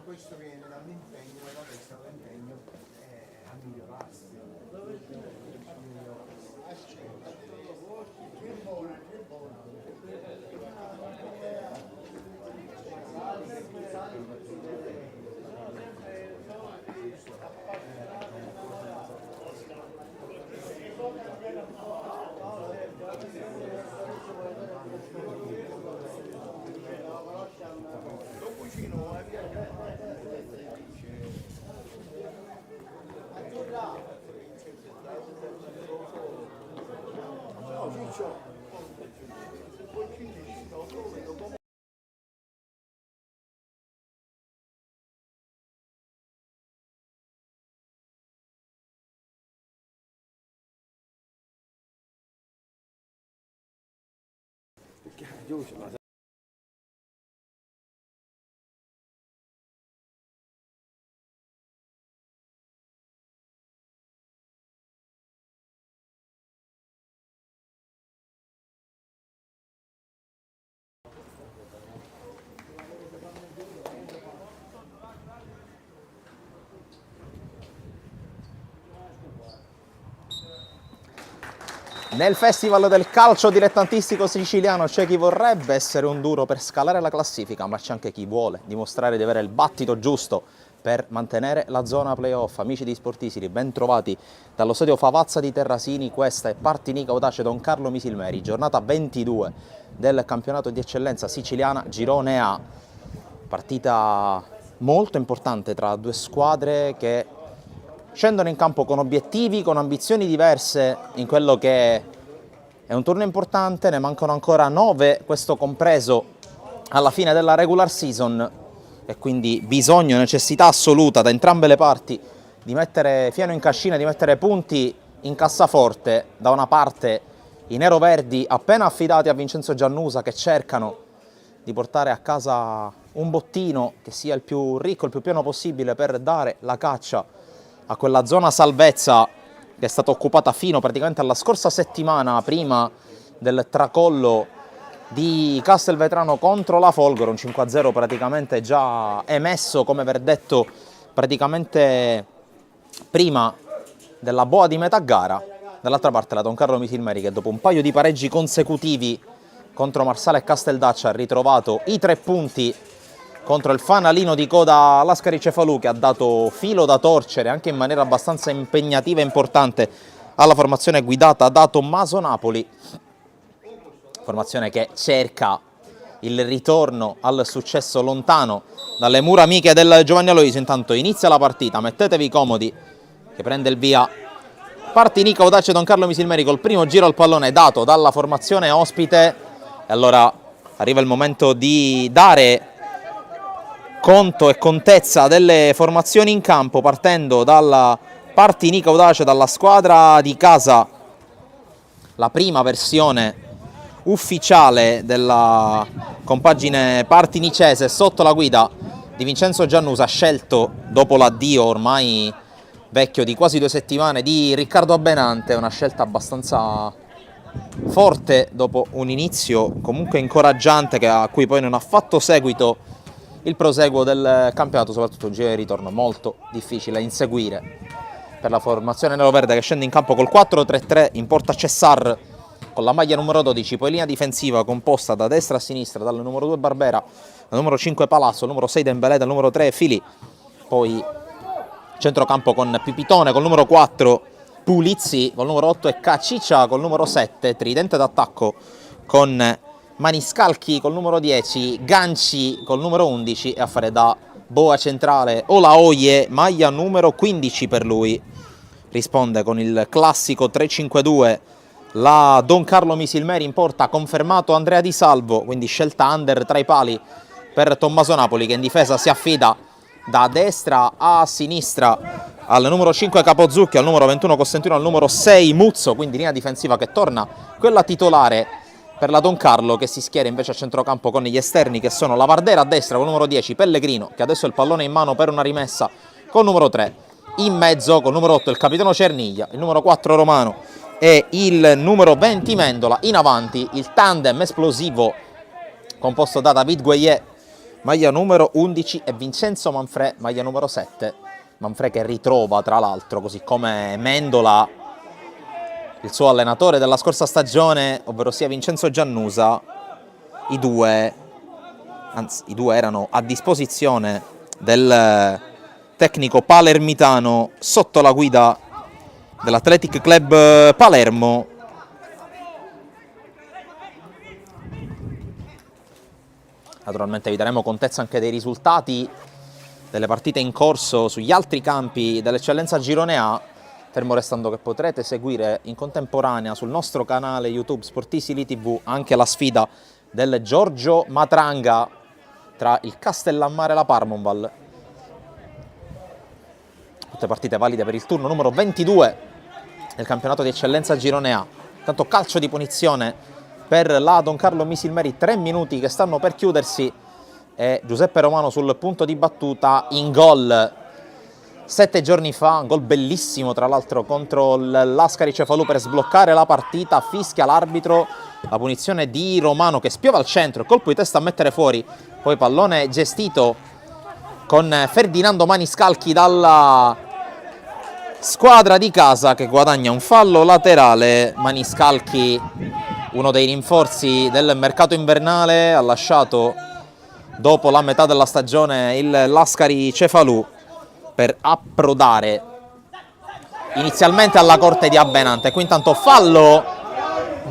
Questo viene dall'impegno, dall'impegno a migliorarsi. Nel festival del calcio dilettantistico siciliano c'è chi vorrebbe essere un duro per scalare la classifica, ma c'è anche chi vuole dimostrare di avere il battito giusto per mantenere la zona playoff. Amici di Sportisili, ben trovati dallo stadio Favazza di Terrasini. Questa è Partinica Audace Don Carlo Misilmeri, giornata 22 del campionato di eccellenza siciliana Girone A. Partita molto importante tra due squadre che scendono in campo con obiettivi, con ambizioni diverse in quello che è un turno importante. Ne mancano ancora 9, questo compreso alla fine della regular season, e quindi bisogno, necessità assoluta da entrambe le parti di mettere fieno in cascina, di mettere punti in cassaforte. Da una parte i neroverdi appena affidati a Vincenzo Giannusa, che cercano di portare a casa un bottino che sia il più ricco, il più pieno possibile, per dare la caccia a quella zona salvezza che è stata occupata fino praticamente alla scorsa settimana, prima del tracollo di Castelvetrano contro la Folgore, un 5-0 praticamente già emesso come verdetto praticamente prima della boa di metà gara. Dall'altra parte la Don Carlo Misilmeri, che dopo un paio di pareggi consecutivi contro Marsala e Casteldaccia ha ritrovato i 3 punti contro il fanalino di coda Lascari Cefalù, che ha dato filo da torcere anche in maniera abbastanza impegnativa e importante alla formazione guidata da Tommaso Napoli. Formazione che cerca il ritorno al successo lontano dalle mura amiche del Giovanni Aloisio. Intanto inizia la partita, mettetevi comodi, che prende il via Partinica Audace Don Carlo Misilmeri col primo giro al pallone dato dalla formazione ospite. E allora arriva il momento di dare conto e contezza delle formazioni in campo, partendo dalla Partinica Audace, dalla squadra di casa, la prima versione ufficiale della compagine partinicese sotto la guida di Vincenzo Giannusa, scelto dopo l'addio ormai vecchio di quasi 2 settimane di Riccardo Abbenante. Una scelta abbastanza forte dopo un inizio comunque incoraggiante, a cui poi non ha fatto seguito il proseguo del campionato, soprattutto un giro di ritorno molto difficile da inseguire per la formazione neroverde, che scende in campo col 4-3-3. In porta Cessar, con la maglia numero 12, poi linea difensiva composta da destra a sinistra dal numero 2 Barbera, dal numero 5 Palazzo, dal numero 6 Dembélé, dal numero 3 Fili, poi centrocampo con Pipitone, col numero 4 Pulizzi, col numero 8 e Caciccia, col numero 7 tridente d'attacco con Maniscalchi, col numero 10 Ganci, col numero 11 e a fare da boa centrale Olaoye, maglia numero 15 per lui. Risponde con il classico 3-5-2 la Don Carlo Misilmeri in porta, confermato Andrea Di Salvo, quindi scelta under tra i pali per Tommaso Napoli, che in difesa si affida da destra a sinistra al numero 5 Capozzucchi, al numero 21 Costantino, al numero 6 Muzzo, quindi linea difensiva che torna quella titolare per la Don Carlo, che si schiera invece a centrocampo con gli esterni che sono Lavardera a destra con il numero 10 Pellegrino, che adesso ha il pallone in mano per una rimessa con il numero 3, in mezzo con il numero 8 il capitano Cerniglia, il numero 4 Romano e il numero 20 Mendola, in avanti il tandem esplosivo composto da David Gueye, maglia numero 11, e Vincenzo Manfrè, maglia numero 7. Manfrè che ritrova tra l'altro, così come Mendola, il suo allenatore della scorsa stagione, ovvero sia Vincenzo Giannusa. I due erano a disposizione del tecnico palermitano sotto la guida dell'Athletic Club Palermo. Naturalmente vi daremo contezza anche dei risultati delle partite in corso sugli altri campi dell'Eccellenza Girone A, fermo restando che potrete seguire in contemporanea sul nostro canale YouTube Sportisili TV anche la sfida del Giorgio Matranga tra il Castellammare e la Parmonval. Tutte partite valide per il turno numero 22 del campionato di Eccellenza Girone A. Tanto calcio di punizione per la Don Carlo Misilmeri, 3 minuti che stanno per chiudersi, e Giuseppe Romano sul punto di battuta in gol 7 giorni fa, un gol bellissimo tra l'altro contro l'Ascari Cefalù per sbloccare la partita. Fischia l'arbitro, la punizione di Romano che spiova al centro, colpo di testa a mettere fuori, poi pallone gestito con Ferdinando Maniscalchi dalla squadra di casa che guadagna un fallo laterale. Maniscalchi, uno dei rinforzi del mercato invernale, ha lasciato dopo la metà della stagione l'Ascari Cefalù per approdare inizialmente alla corte di Abbenante. Qui intanto fallo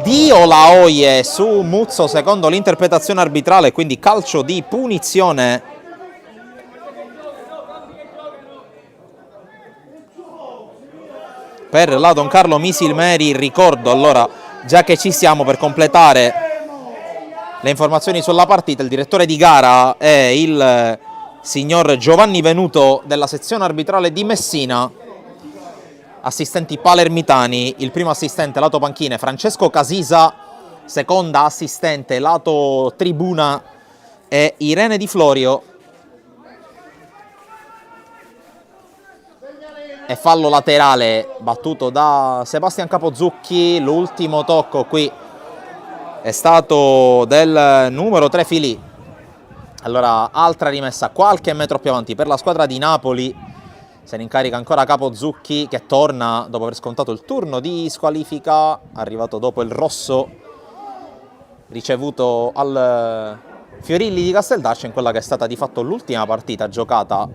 di Olaoye su Muzzo secondo l'interpretazione arbitrale, quindi calcio di punizione per la Don Carlo Misilmeri. Ricordo allora, già che ci siamo, per completare le informazioni sulla partita, il direttore di gara è il signor Giovanni Venuto della sezione arbitrale di Messina. Assistenti palermitani, il primo assistente lato panchine Francesco Casisa, seconda assistente lato tribuna è Irene Di Florio. E fallo laterale battuto da Sebastian Capozzucchi. L'ultimo tocco qui è stato del numero 3 Fili. Allora, altra rimessa qualche metro più avanti per la squadra di Napoli. Se ne incarica ancora Capozzucchi, che torna dopo aver scontato il turno di squalifica, arrivato dopo il rosso ricevuto al Fiorilli di Casteldaccia in quella che è stata di fatto l'ultima partita giocata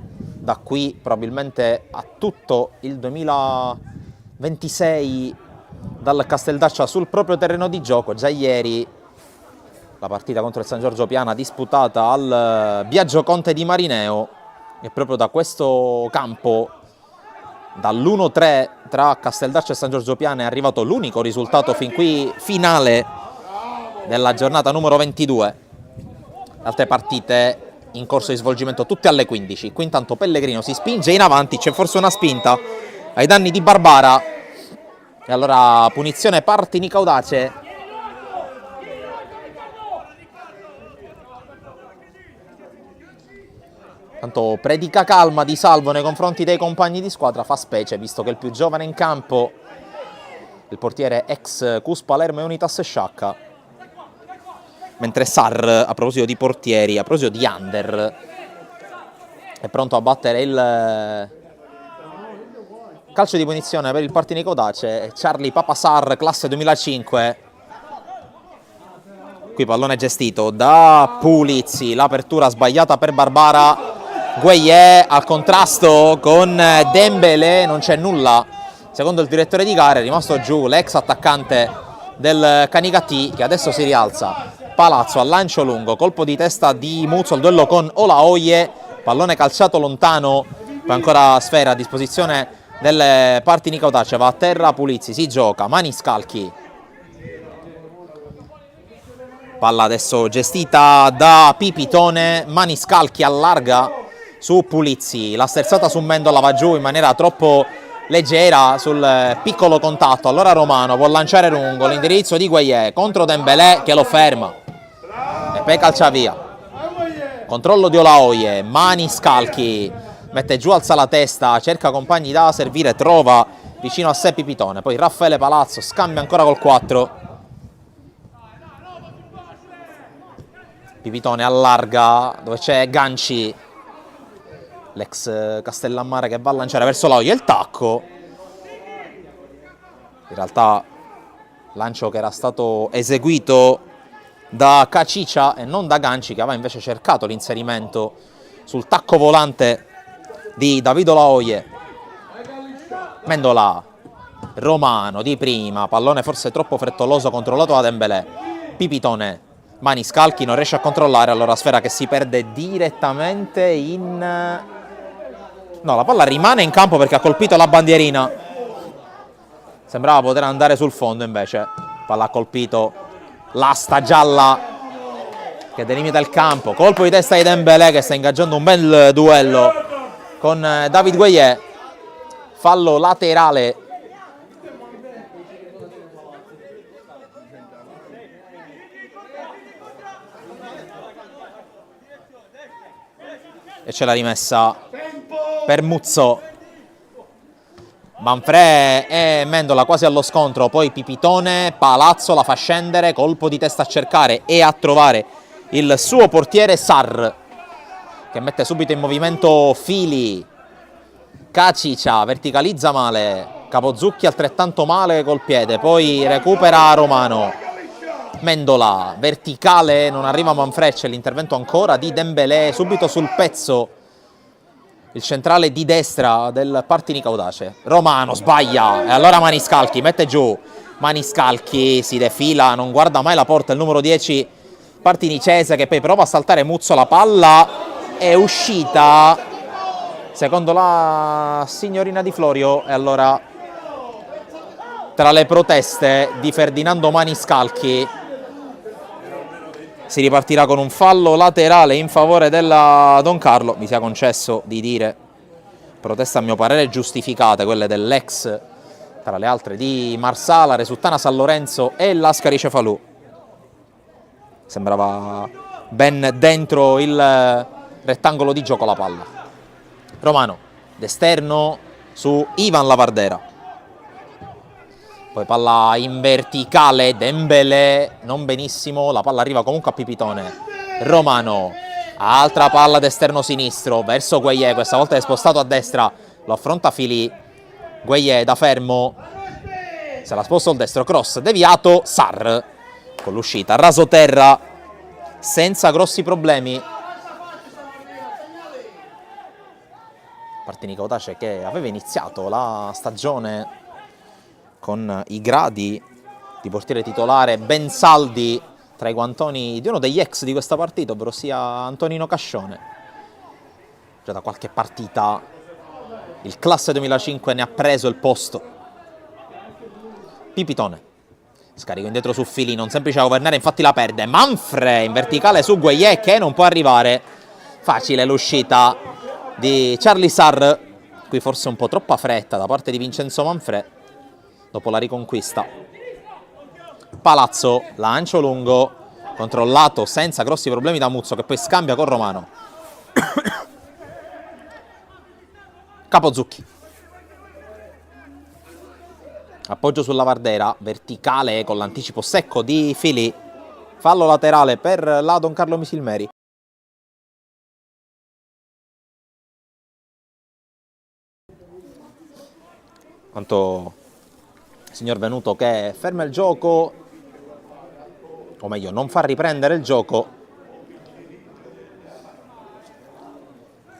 da qui probabilmente a tutto il 2026 dal Casteldaccia sul proprio terreno di gioco. Già ieri la partita contro il San Giorgio Piana disputata al Biagio Conte di Marineo, e proprio da questo campo, dall'1-3 tra Casteldaccia e San Giorgio Piana, è arrivato l'unico risultato fin qui finale della giornata numero 22. Altre partite in corso di svolgimento tutte alle 15. Qui intanto Pellegrino si spinge in avanti, c'è forse una spinta ai danni di Barbara, e allora punizione Partini Caudace. Tanto predica calma Di Salvo nei confronti dei compagni di squadra, fa specie visto che il più giovane in campo, il portiere ex Cus Palermo e Unitas Sciacca. Mentre Sar, a proposito di portieri, a proposito di under, è pronto a battere il calcio di punizione per il Partini Caudace. Charlie Papasar, classe 2005, Qui pallone gestito da Pulizzi, l'apertura sbagliata per Barbara. Gueye al contrasto con Dembélé, non c'è nulla. Secondo il direttore di gara è rimasto giù l'ex attaccante del Canicattì, che adesso si rialza. Palazzo al lancio lungo, colpo di testa di Muzzo, il duello con Olaoye, pallone calciato lontano, poi ancora sfera a disposizione delle parti Nicaudace, va a terra Pulizzi, si gioca, Maniscalchi. Palla adesso gestita da Pipitone, Maniscalchi allarga su Pulizzi, la sterzata su Mendola va giù in maniera troppo leggera sul piccolo contatto, allora Romano può lanciare lungo, l'indirizzo di Gueye contro Dembélé che lo ferma e poi calcia via. Controllo di Olaoye, Maniscalchi mette giù, alza la testa, cerca compagni da servire, trova vicino a sé Pipitone, poi Raffaele Palazzo scambia ancora col 4. Pipitone allarga dove c'è Ganci, l'ex Castellammare, che va a lanciare verso Olaoye, il tacco. In realtà lancio che era stato eseguito da Caciccia e non da Ganci, che aveva invece cercato l'inserimento sul tacco volante di Davido Olaoye. Mendola, Romano di prima, pallone forse troppo frettoloso, controllato da Dembélé. Pipitone, Maniscalchi non riesce a controllare, allora sfera che si perde direttamente in... No, la palla rimane in campo perché ha colpito la bandierina. Sembrava poter andare sul fondo, invece palla ha colpito l'asta gialla che delimita il campo. Colpo di testa di Dembélé che sta ingaggiando un bel duello con David Gueye. Fallo laterale e c'è la rimessa per Muzzo. Manfrè e Mendola quasi allo scontro, poi Pipitone, Palazzo la fa scendere, colpo di testa a cercare e a trovare il suo portiere Sarr, che mette subito in movimento Fili. Caciccia verticalizza male, Capozzucchi altrettanto male col piede, poi recupera Romano. Mendola, verticale, non arriva Manfrè, c'è l'intervento ancora di Dembélé, subito sul pezzo il centrale di destra del Partini Caudace. Romano sbaglia e allora Maniscalchi mette giù. Maniscalchi si defila, non guarda mai la porta, il numero 10 partinicese, che poi prova a saltare Muzzo, la palla è uscita secondo la signorina Di Florio e allora tra le proteste di Ferdinando Maniscalchi si ripartirà con un fallo laterale in favore della Don Carlo. Mi sia concesso di dire proteste a mio parere giustificate, quelle dell'ex, tra le altre, di Marsala, Resuttana San Lorenzo e Lascari Cefalù. Sembrava ben dentro il rettangolo di gioco la palla. Romano, d'esterno su Ivan Lavardera. Poi palla in verticale, Dembélé, non benissimo, la palla arriva comunque a Pipitone. Romano, altra palla d'esterno sinistro, verso Gueye, questa volta è spostato a destra, lo affronta Fili. Gueye da fermo, se la sposta il destro, cross deviato, Sarr, con l'uscita, rasoterra, senza grossi problemi. Partini Caudace che aveva iniziato la stagione con i gradi di portiere titolare ben saldi tra i guantoni di uno degli ex di questa partita, ovvero sia Antonino Cascione. Già da qualche partita il classe 2005 ne ha preso il posto. Pipitone, scarico indietro su Fili, non semplice a governare, infatti la perde. Manfrè in verticale su Gueye che non può arrivare. Facile l'uscita di Charlie Sarr, qui forse un po' troppa fretta da parte di Vincenzo Manfrè dopo la riconquista. Palazzo, lancio lungo, controllato senza grossi problemi da Muzzo, che poi scambia con Romano. Capozzucchi, appoggio sulla Lavardera, verticale con l'anticipo secco di Fili, fallo laterale per la Don Carlo Misilmeri. Quanto signor Venuto che ferma il gioco, o meglio non far riprendere il gioco.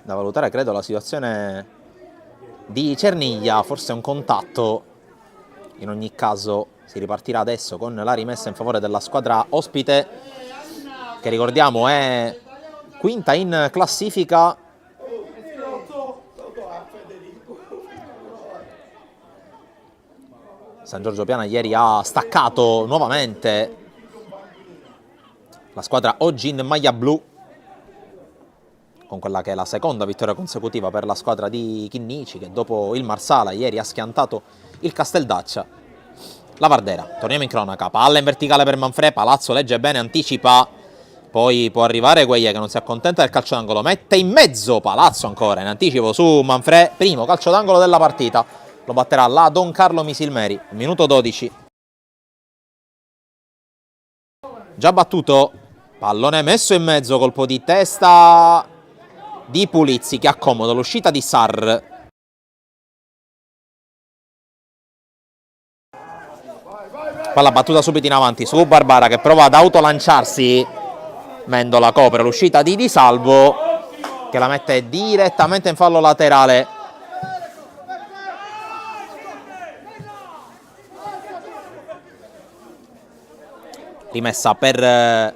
Da valutare credo la situazione di Cerniglia, forse un contatto. In ogni caso si ripartirà adesso con la rimessa in favore della squadra ospite, che ricordiamo è quinta in classifica. San Giorgio Piana ieri ha staccato nuovamente la squadra oggi in maglia blu, con quella che è la seconda vittoria consecutiva per la squadra di Chinnici, che dopo il Marsala ieri ha schiantato il Casteldaccia. La Vardera, torniamo in cronaca, palla in verticale per Manfrè, Palazzo legge bene, anticipa, poi può arrivare Gueye che non si accontenta del calcio d'angolo, mette in mezzo Palazzo ancora in anticipo su Manfrè, primo calcio d'angolo della partita, lo batterà la Don Carlo Misilmeri, minuto 12. Già battuto, pallone messo in mezzo, colpo di testa di Pulizzi che accomoda l'uscita di Sarr. Palla battuta subito in avanti su Barbara che prova ad autolanciarsi, Mendola copre l'uscita di Di Salvo che la mette direttamente in fallo laterale. Rimessa per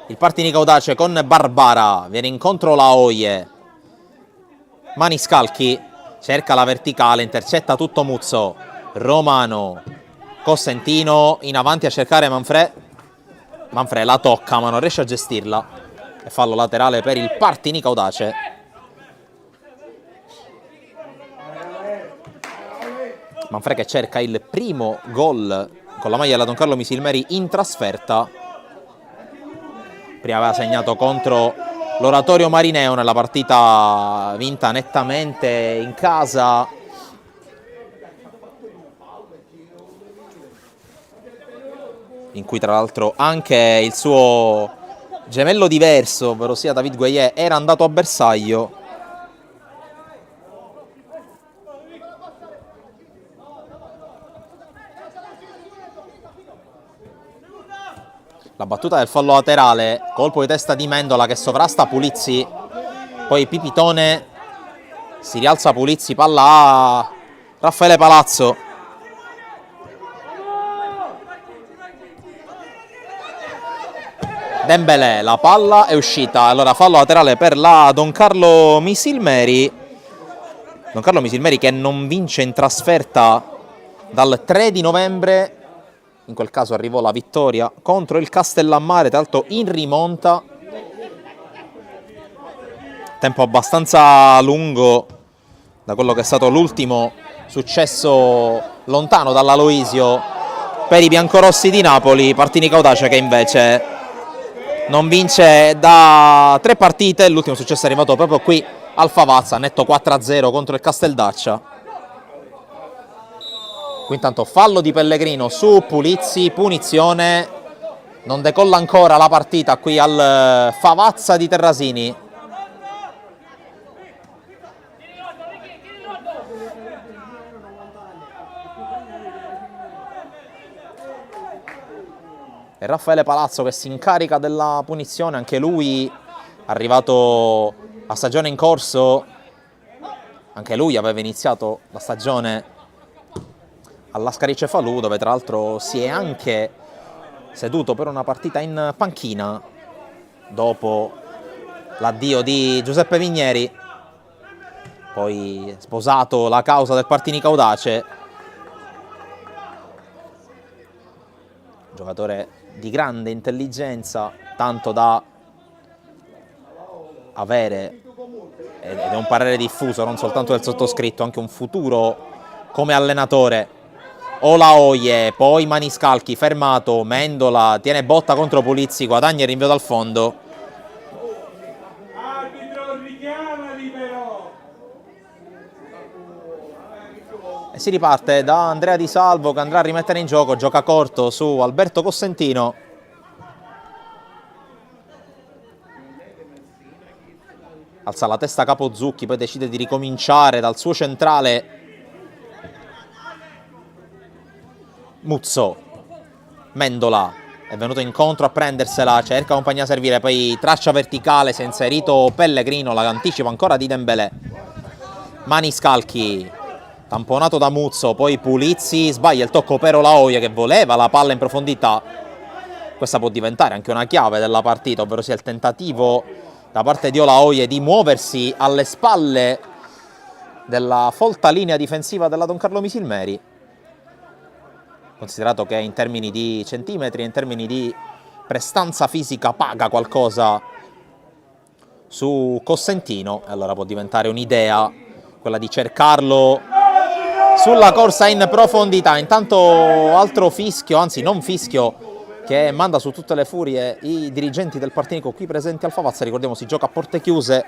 il Partinico Audace con Barbara, viene incontro la Oie, Maniscalchi cerca la verticale, intercetta tutto Muzzo, Romano, Cosentino in avanti a cercare Manfrè, Manfrè la tocca ma non riesce a gestirla e fallo laterale per il Partinico Audace. Manfrè che cerca il primo gol con la maglia della Don Carlo Misilmeri in trasferta. Prima aveva segnato contro l'Oratorio Marineo nella partita vinta nettamente in casa. In cui tra l'altro anche il suo gemello diverso, ovvero sia David Gueye, era andato a bersaglio. La battuta del fallo laterale, colpo di testa di Mendola che sovrasta Pulizzi, poi Pipitone, si rialza Pulizzi, palla a Raffaele Palazzo. Dembélé, la palla è uscita, allora fallo laterale per la Don Carlo Misilmeri. Don Carlo Misilmeri che non vince in trasferta dal 3 di novembre. In quel caso arrivò la vittoria contro il Castellammare, tra l'altro in rimonta. Tempo abbastanza lungo da quello che è stato l'ultimo successo lontano dall'Aloisio per i biancorossi di Napoli. Partinico Audace che invece non vince da 3 partite. L'ultimo successo è arrivato proprio qui al Favazza, netto 4-0 contro il Casteldaccia. Qui intanto fallo di Pellegrino su Pulizzi, punizione, non decolla ancora la partita qui al Favazza di Terrasini. E Raffaele Palazzo che si incarica della punizione, anche lui arrivato a stagione in corso, anche lui aveva iniziato la stagione alla Scarice Falù, dove tra l'altro si è anche seduto per una partita in panchina dopo l'addio di Giuseppe Vigneri, poi sposato la causa del Partinico Audace. Giocatore di grande intelligenza, tanto da avere, ed è un parere diffuso non soltanto del sottoscritto, anche un futuro come allenatore. Olaoie, poi Maniscalchi fermato, Mendola tiene botta contro Pulizzi, guadagna il rinvio dal fondo. E si riparte da Andrea Di Salvo che andrà a rimettere in gioco, gioca corto su Alberto Cosentino. Alza la testa Capozzucchi, poi decide di ricominciare dal suo centrale Muzzo, Mendola, è venuto incontro a prendersela, cerca compagnia a servire, poi traccia verticale, si è inserito Pellegrino, la anticipa ancora di Dembélé. Maniscalchi, tamponato da Muzzo, poi Pulizzi, sbaglia il tocco per Olaoye che voleva la palla in profondità. Questa può diventare anche una chiave della partita, ovvero sia il tentativo da parte di Olaoye di muoversi alle spalle della folta linea difensiva della Don Carlo Misilmeri, considerato che in termini di centimetri, in termini di prestanza fisica paga qualcosa su Cossentino, e allora può diventare un'idea quella di cercarlo sulla corsa in profondità. Intanto altro fischio, anzi non fischio, che manda su tutte le furie i dirigenti del Partinico qui presenti al Favazza. Ricordiamo, si gioca a porte chiuse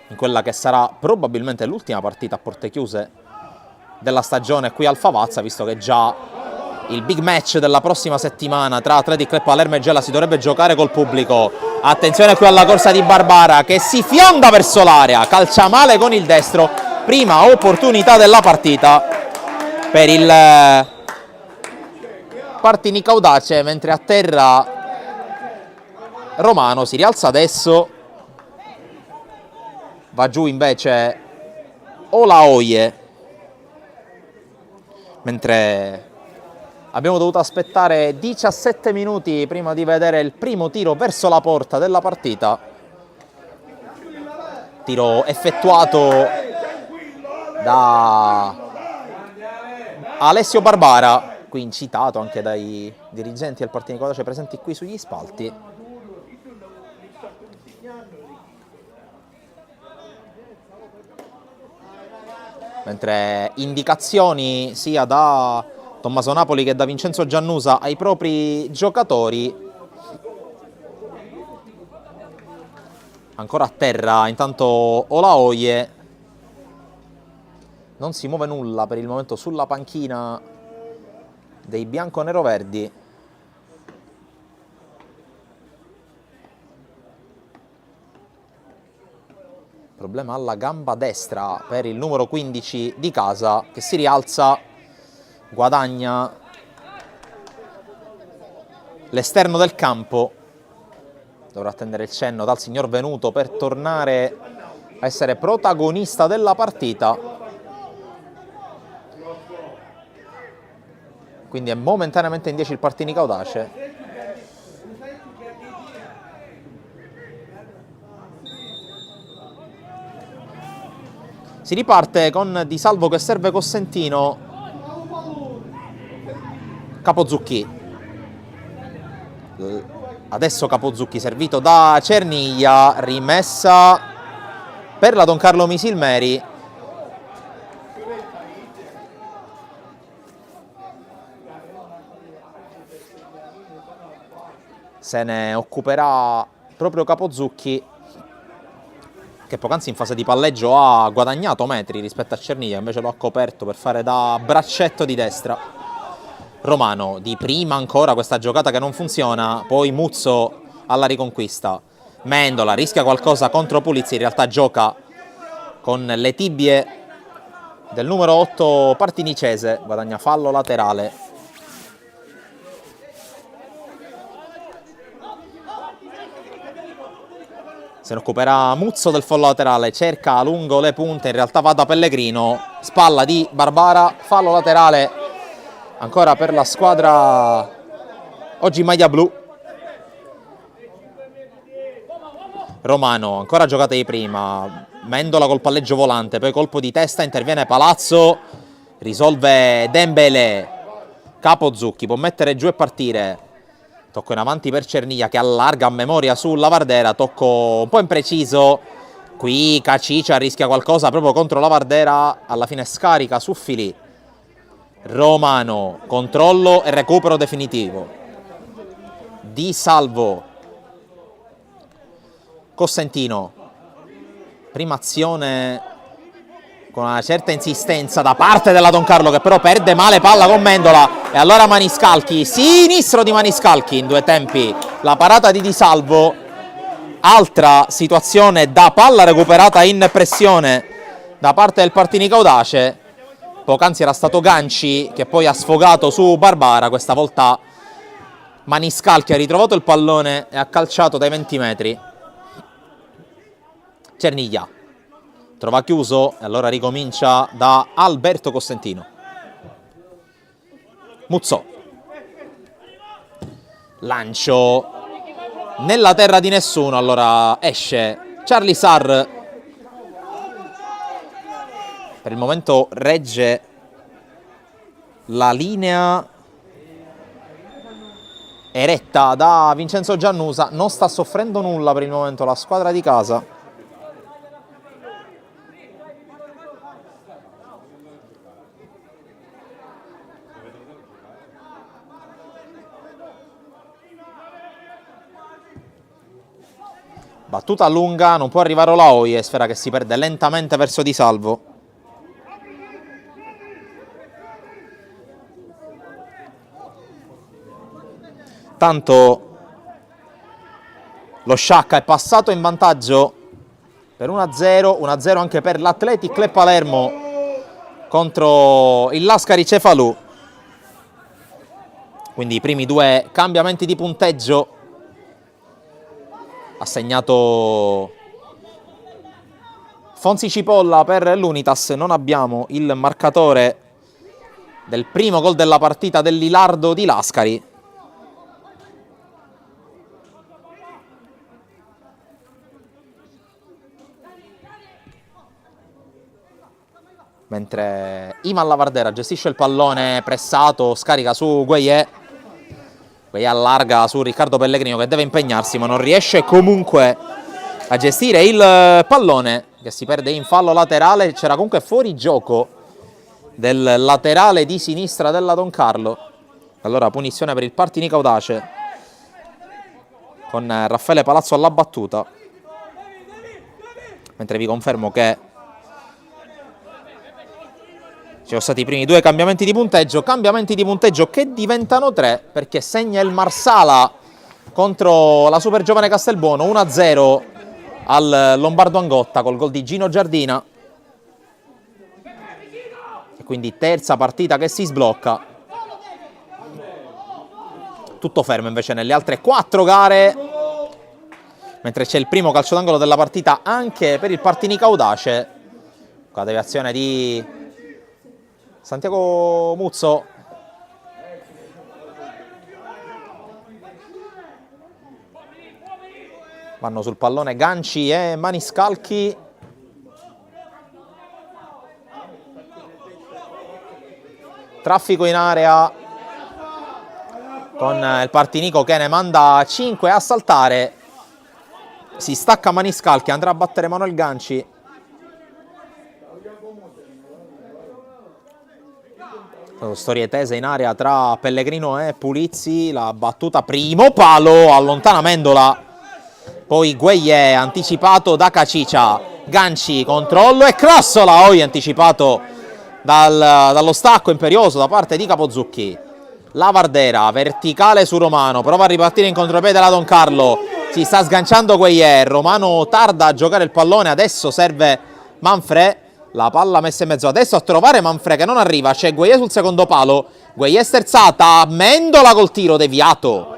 in quella che sarà probabilmente l'ultima partita a porte chiuse della stagione qui al Favazza, visto che già il big match della prossima settimana tra Athletic Club Palermo e Gela si dovrebbe giocare col pubblico. Attenzione qui alla corsa di Barbara che si fionda verso l'area, calcia male con il destro, prima opportunità della partita per il Partinico Audace, mentre a terra Romano si rialza adesso, va giù invece Olaoye, mentre abbiamo dovuto aspettare 17 minuti prima di vedere il primo tiro verso la porta della partita. Tiro effettuato da Alessio Barbara, qui incitato anche dai dirigenti del Partinico Audace presenti qui sugli spalti. Mentre indicazioni sia da Tommaso Napoli che da Vincenzo Giannusa ai propri giocatori. Ancora a terra intanto Olaoye, non si muove nulla per il momento sulla panchina dei bianco-nero-verdi. Problema alla gamba destra per il numero 15 di casa, che si rialza, guadagna l'esterno del campo. Dovrà attendere il cenno dal signor Venuto per tornare a essere protagonista della partita. Quindi è momentaneamente in 10 il Partinico Audace. Si riparte con Di Salvo che serve Cossentino. Capozzucchi. Adesso Capozzucchi servito da Cerniglia. Rimessa per la Don Carlo Misilmeri. Se ne occuperà proprio Capozzucchi, che poc'anzi in fase di palleggio ha guadagnato metri rispetto a Cerniglia, invece lo ha coperto per fare da braccetto di destra. Romano di prima ancora questa giocata che non funziona, poi Muzzo alla riconquista. Mendola rischia qualcosa contro Pulizzi, in realtà gioca con le tibie del numero 8 partinicese, guadagna fallo laterale. Se ne occuperà Muzzo del fallo laterale, cerca lungo le punte, in realtà va da Pellegrino, spalla di Barbara, fallo laterale ancora per la squadra oggi maglia blu. Romano, ancora giocata di prima, Mendola col palleggio volante, poi colpo di testa, interviene Palazzo, risolve Dembélé, Capozzucchi può mettere giù e partire. Tocco in avanti per Cerniglia che allarga a memoria sulla Vardera, tocco un po' impreciso, qui Cacicia rischia qualcosa proprio contro la Vardera, alla fine scarica su Filì. Romano, controllo e recupero definitivo. Di Salvo, Cossentino, prima azione con una certa insistenza da parte della Don Carlo che però perde male palla con Mendola, e allora Maniscalchi, sinistro di Maniscalchi in due tempi, la parata di Salvo. Altra situazione da palla recuperata in pressione da parte del Partinico Audace. Poc'anzi era stato Ganci che poi ha sfogato su Barbara, questa volta Maniscalchi ha ritrovato il pallone e ha calciato dai 20 metri. Cerniglia trova chiuso e allora ricomincia da Alberto Costantino. Muzzò. Lancio nella terra di nessuno, allora esce Charlie Sarr. Per il momento regge la linea eretta da Vincenzo Giannusa, non sta soffrendo nulla per il momento la squadra di casa. Battuta lunga, non può arrivare Olaoi, Sfera che si perde lentamente verso Di Salvo. Tanto lo Sciacca è passato in vantaggio per 1-0, 1-0 anche per l'Athletic Club Palermo contro il Lascari Cefalù. Quindi i primi due cambiamenti di punteggio ha segnato Fonzi Cipolla per l'Unitas. Non abbiamo il marcatore del primo gol della partita dell'Ilardo di Lascari. Mentre Iman Lavardera gestisce il pallone pressato, scarica su Gueye. Gueye allarga su Riccardo Pellegrino che deve impegnarsi ma non riesce comunque a gestire il pallone, che si perde in fallo laterale. C'era comunque fuori gioco del laterale di sinistra della Don Carlo. Allora punizione per il Partinico Audace con Raffaele Palazzo alla battuta. Mentre vi confermo che ci sono stati i primi due cambiamenti di punteggio che diventano 3 perché segna il Marsala contro la super giovane Castelbuono, 1-0 al Lombardo Angotta col gol di Gino Giardina. E quindi terza partita che si sblocca. Tutto fermo invece nelle altre 4 gare, mentre c'è il primo calcio d'angolo della partita anche per il Partinico Audace, con la deviazione di Santiago Muzzo. Vanno sul pallone Ganci e Maniscalchi. Traffico in area con il Partinico che ne manda 5 a saltare. Si stacca Maniscalchi, andrà a battere Manuel Ganci. Storie tese in area tra Pellegrino e Pulizzi. La battuta primo palo, allontana Mendola. Poi Gueye anticipato da Cacicia. Ganci, controllo e crossola. Poi anticipato dallo stacco imperioso da parte di Capozzucchi. Lavardera, verticale su Romano. Prova a ripartire in contropiede la Don Carlo. Si sta sganciando Gueye. Romano tarda a giocare il pallone. Adesso serve Manfred. La palla messa in mezzo adesso a trovare Manfred che non arriva. C'è Gueye sul secondo palo. Gueye sterzata. Mendola col tiro deviato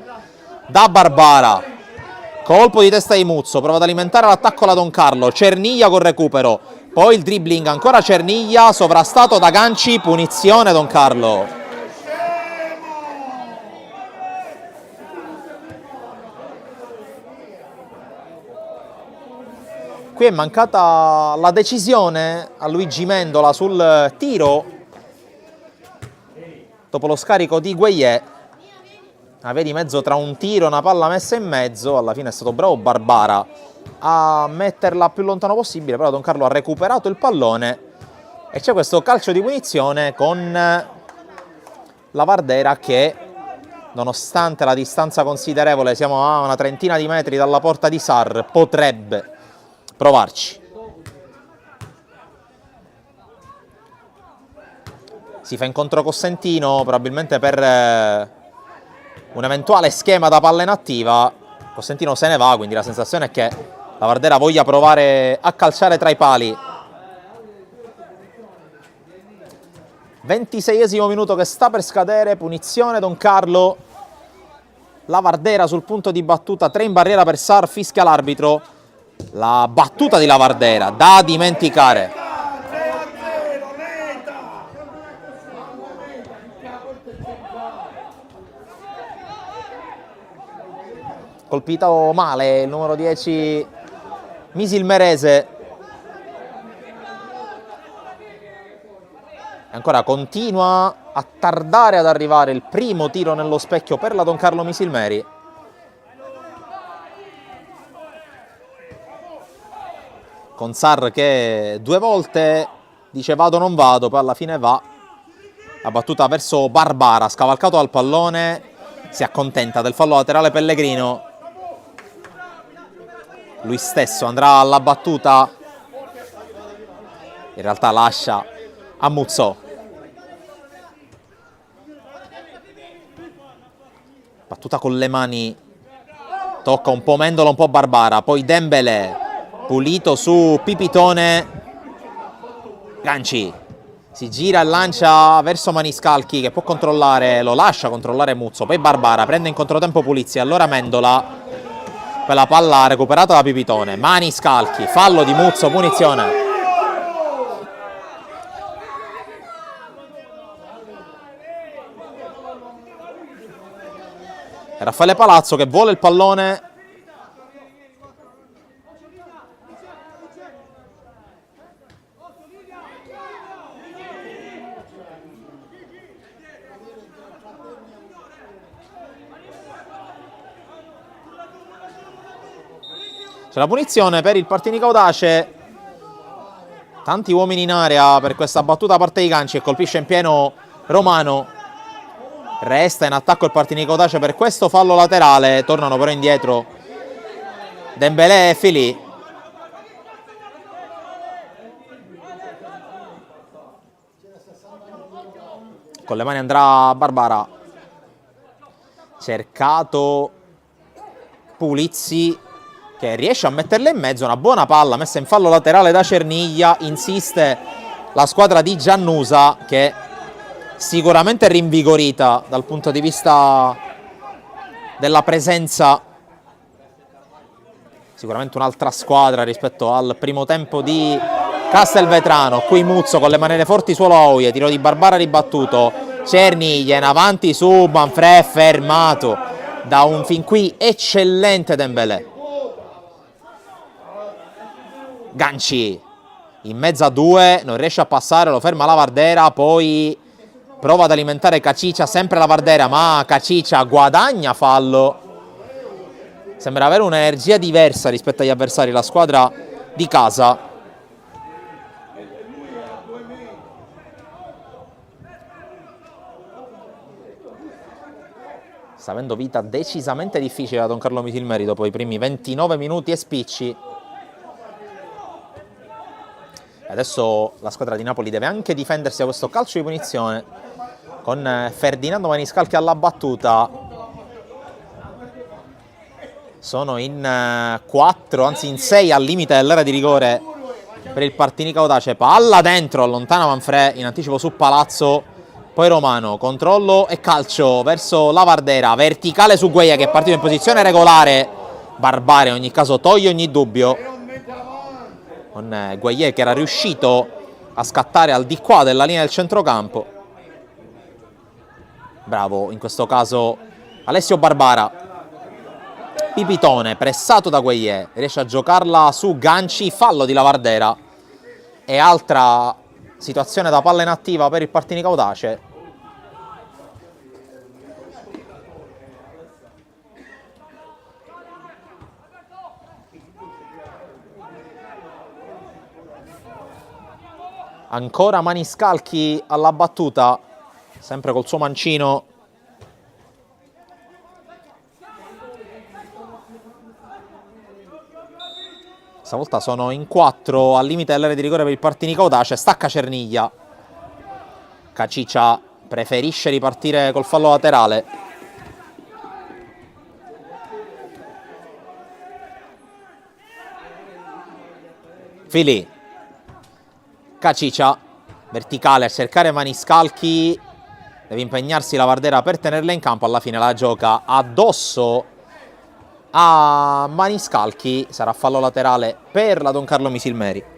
da Barbara. Colpo di testa di Muzzo. Prova ad alimentare l'attacco la Don Carlo. Cerniglia col recupero. Poi il dribbling ancora Cerniglia. Sovrastato da Ganci. Punizione Don Carlo. Qui è mancata la decisione a Luigi Mendola sul tiro dopo lo scarico di Gueye. Via di mezzo tra un tiro e una palla messa in mezzo. Alla fine è stato bravo Barbara a metterla più lontano possibile, però Don Carlo ha recuperato il pallone e c'è questo calcio di punizione con Lavardera che, nonostante la distanza considerevole, siamo a una trentina di metri dalla porta di Sarr, potrebbe provarci. Si fa incontro Costantino, probabilmente per un eventuale schema da palla inattiva. Costantino se ne va, quindi la sensazione è che Lavardera voglia provare a calciare tra i pali. 26esimo minuto che sta per scadere, punizione Don Carlo. Lavardera sul punto di battuta, 3 in barriera per Sar, fischia l'arbitro. La battuta di Lavardera, da dimenticare. Colpito male il numero 10 Misilmerese. E ancora continua a tardare ad arrivare il primo tiro nello specchio per la Don Carlo Misilmeri. Con Sar che 2 volte dice vado non vado, poi alla fine va. La battuta verso Barbara, scavalcato al pallone, si accontenta del fallo laterale Pellegrino. Lui stesso andrà alla battuta, in realtà lascia a Muzzò. Battuta con le mani, tocca un po' Mendola, un po' Barbara, poi Dembélé, pulito su Pipitone. Ganci si gira e lancia verso Maniscalchi che può controllare, lo lascia controllare Muzzo, poi Barbara prende in controtempo Pulizia, allora Mendola, per la palla recuperata da Pipitone. Maniscalchi, fallo di Muzzo, punizione. Raffaele Palazzo che vuole il pallone. C'è la punizione per il Partinico Audace. Tanti uomini in area per questa battuta da parte di Ganci e colpisce in pieno Romano. Resta in attacco il Partinico Audace per questo fallo laterale. Tornano però indietro Dembélé e Fili. Con le mani andrà Barbara. Cercato Pulizzi che riesce a metterla in mezzo. Una buona palla messa in fallo laterale da Cerniglia. Insiste la squadra di Giannusa che sicuramente rinvigorita dal punto di vista della presenza. Sicuramente un'altra squadra rispetto al primo tempo di Castelvetrano. Qui Muzzo con le manine forti su Oloie, tiro di Barbara ribattuto. Cerniglia in avanti su Manfred, fermato da un fin qui eccellente Dembélé. Ganci in mezzo a 2, non riesce a passare, lo ferma Lavardera, poi prova ad alimentare Caciccia, sempre Lavardera, ma Caciccia guadagna fallo. Sembra avere un'energia diversa rispetto agli avversari, la squadra di casa. Sta avendo vita decisamente difficile da Don Carlo Misilmeri dopo i primi 29 minuti e spicci. Adesso la squadra di Napoli deve anche difendersi da questo calcio di punizione con Ferdinando Maniscalchi alla battuta. Sono in 4, anzi in 6 al limite dell'area di rigore per il Partinico Audace. Palla dentro, allontana Manfred in anticipo su Palazzo, poi Romano, controllo e calcio verso Lavardera, verticale su Guaia che è partito in posizione regolare. Barbare in ogni caso toglie ogni dubbio, con Guaia che era riuscito a scattare al di qua della linea del centrocampo. Bravo in questo caso Alessio Barbara. Pipitone pressato da Guaia, riesce a giocarla su Ganci, fallo di Lavardera. E altra situazione da palla inattiva per il Partinico Audace. Ancora Maniscalchi alla battuta, sempre col suo mancino. Stavolta sono in 4 al limite dell'area di rigore per il Partinico Audace. Stacca Cerniglia. Caciccia preferisce ripartire col fallo laterale. Fili. Caciccia, verticale a cercare Maniscalchi, Deve impegnarsi la Vardera per tenerla in campo. Alla fine la gioca addosso a Maniscalchi. Sarà fallo laterale per la Don Carlo Misilmeri.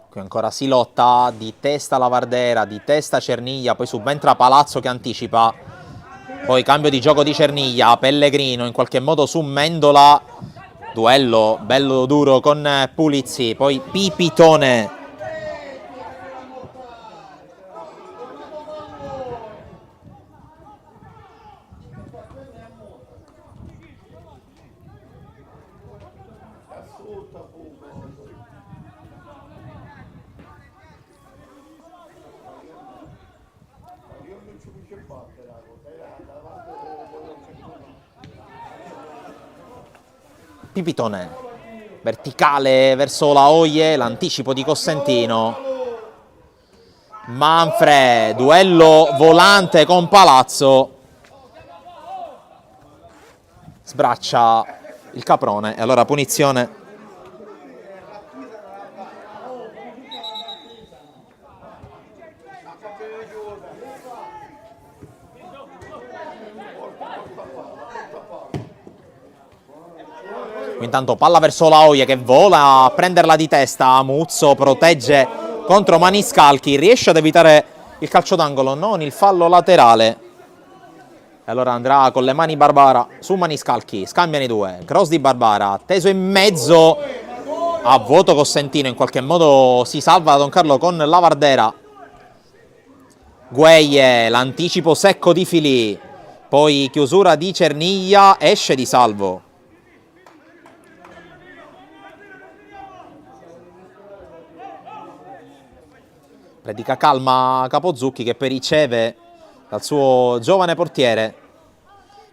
Qui ancora si lotta, di testa la Vardera, di testa Cerniglia, poi subentra Palazzo che anticipa, poi cambio di gioco di Cerniglia, Pellegrino in qualche modo su Mendola, duello bello duro con Pulizzi, poi Pipitone. Pipitone, verticale verso la Oie, l'anticipo di Cosentino. Manfre, duello volante con Palazzo. Sbraccia il Caprone e allora punizione. Intanto palla verso la Oie che vola a prenderla di testa. Muzzo protegge contro Maniscalchi, riesce ad evitare il calcio d'angolo, non il fallo laterale. E allora andrà con le mani Barbara su Maniscalchi, scambiano i due. Cross di Barbara, teso in mezzo, a vuoto Cosentino, in qualche modo si salva Don Carlo con la Vardera. Gueie, l'anticipo secco di Filì, poi chiusura di Cerniglia, esce di salvo. Predica calma Capozzucchi che poi riceve dal suo giovane portiere.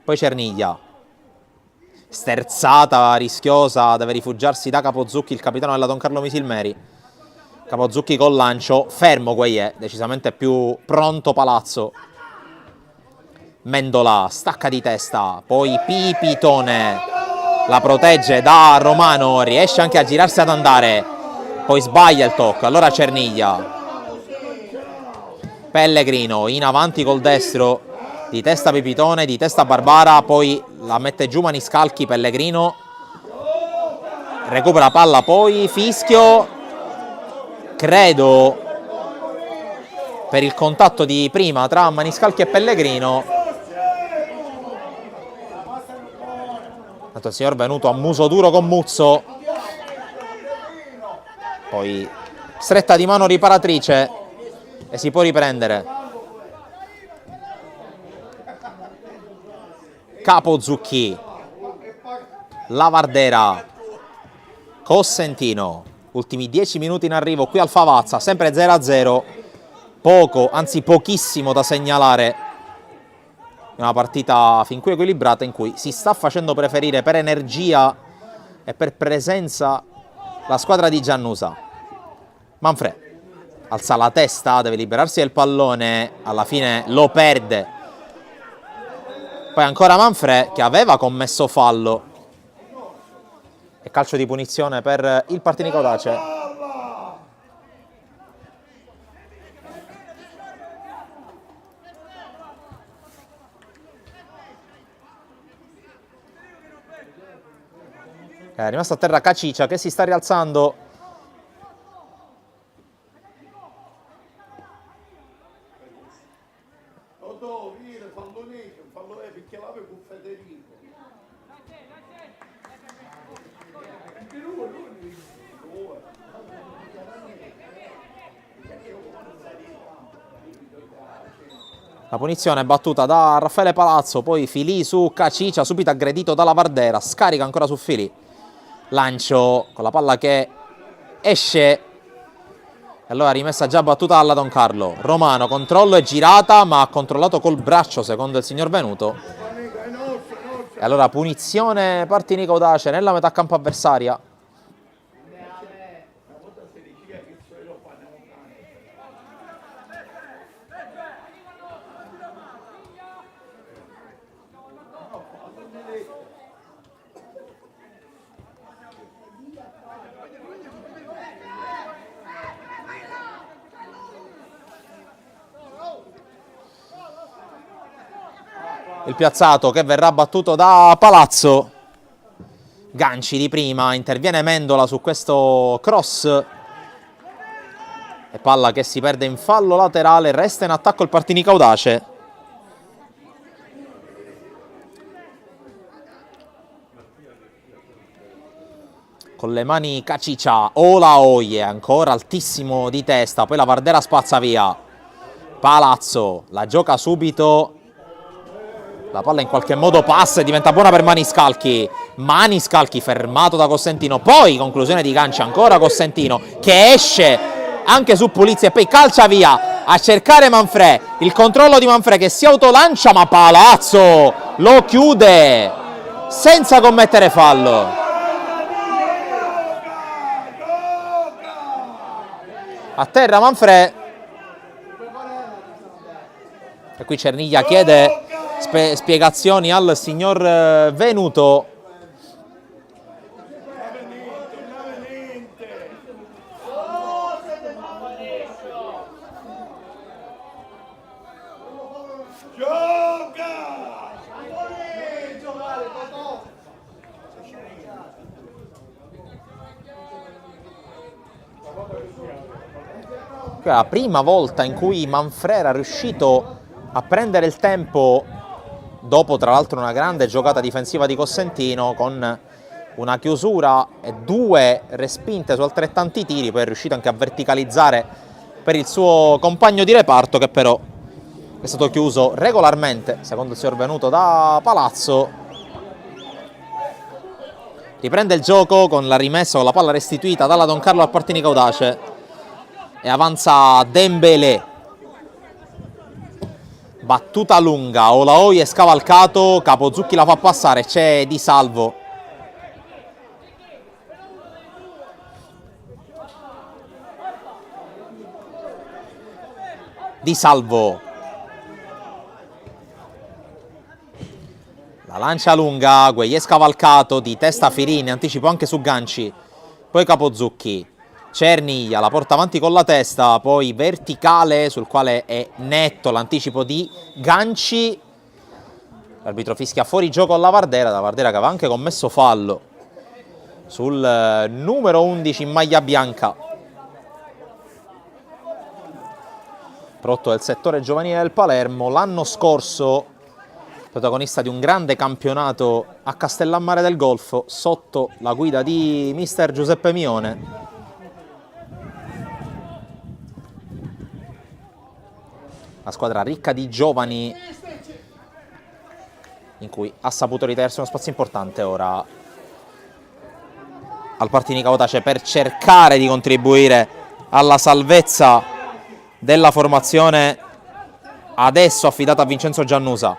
Poi Cerniglia. Sterzata rischiosa, deve rifugiarsi da Capozzucchi il capitano della Don Carlo Misilmeri. Capozzucchi col lancio, fermo Gueie, decisamente più pronto Palazzo. Mendola, stacca di testa, poi Pipitone, la protegge da Romano, riesce anche a girarsi ad andare, poi sbaglia il tocco, allora Cerniglia. Pellegrino in avanti col destro, di testa Pipitone, di testa Barbara, poi la mette giù Maniscalchi, Pellegrino recupera palla, poi fischio, credo per il contatto di prima tra Maniscalchi e Pellegrino. Tanto il signor Venuto a muso duro con Muzzo, poi stretta di mano riparatrice e si può riprendere. Capozzucchi, la Vardera, Cosentino, ultimi 10 minuti in arrivo qui al Favazza, sempre 0-0, poco, anzi pochissimo da segnalare. Una partita fin qui equilibrata in cui si sta facendo preferire per energia e per presenza la squadra di Giannusa. Manfred alza la testa, deve liberarsi del pallone, alla fine lo perde. Poi ancora Manfred che aveva commesso fallo. E calcio di punizione per il Partinico Dace. È rimasto a terra Caciccia che si sta rialzando. La punizione è battuta da Raffaele Palazzo, poi Filì su Caciccia, subito aggredito dalla Vardera, scarica ancora su Filì. Lancio con la palla che esce. E allora rimessa già battuta dalla Don Carlo. Romano, controllo e girata, ma ha controllato col braccio secondo il signor Venuto. E allora punizione Partinico Dace nella metà campo avversaria. il piazzato che verrà battuto da Palazzo. Ganci di prima, interviene Mendola su questo cross e palla che si perde in fallo laterale. Resta in attacco il Partinico Audace. Con le mani Caciccia, Olaoye ancora altissimo di testa, poi la Vardera spazza via. Palazzo la gioca subito, la palla in qualche modo passa e diventa buona per Maniscalchi. Maniscalchi fermato da Costantino, poi conclusione di Ganci, ancora Costantino che esce anche su pulizia e poi calcia via a cercare Manfrè. Il controllo di Manfrè che si autolancia, ma Palazzo lo chiude senza commettere fallo. A terra Manfrè. E qui Cerniglia chiede spiegazioni al signor Venuto. È la prima volta in cui Manfrè era riuscito a prendere il tempo dopo tra l'altro una grande giocata difensiva di Cosentino con una chiusura e 2 respinte su altrettanti tiri, poi è riuscito anche a verticalizzare per il suo compagno di reparto che però è stato chiuso regolarmente, secondo il signor Venuto, da Palazzo. Riprende il gioco con la rimessa, con la palla restituita dalla Don Carlo al Partinico Audace e avanza Dembélé. Battuta lunga, Olaoye è scavalcato, Capozzucchi la fa passare, c'è Di Salvo. Di Salvo. La lancia lunga, Gueye scavalcato, di testa Firini, anticipo anche su Ganci. Poi Capozzucchi. Cerniglia la porta avanti con la testa, poi verticale sul quale è netto l'anticipo di Ganci. L'arbitro fischia fuori gioco alla Vardera, la Vardera che aveva anche commesso fallo sul numero 11 in maglia bianca. Prodotto del settore giovanile del Palermo, l'anno scorso protagonista di un grande campionato a Castellammare del Golfo sotto la guida di mister Giuseppe Mione. La squadra ricca di giovani in cui ha saputo ritenersi uno spazio importante ora al Partinico Audace per cercare di contribuire alla salvezza della formazione adesso affidata a Vincenzo Giannusa.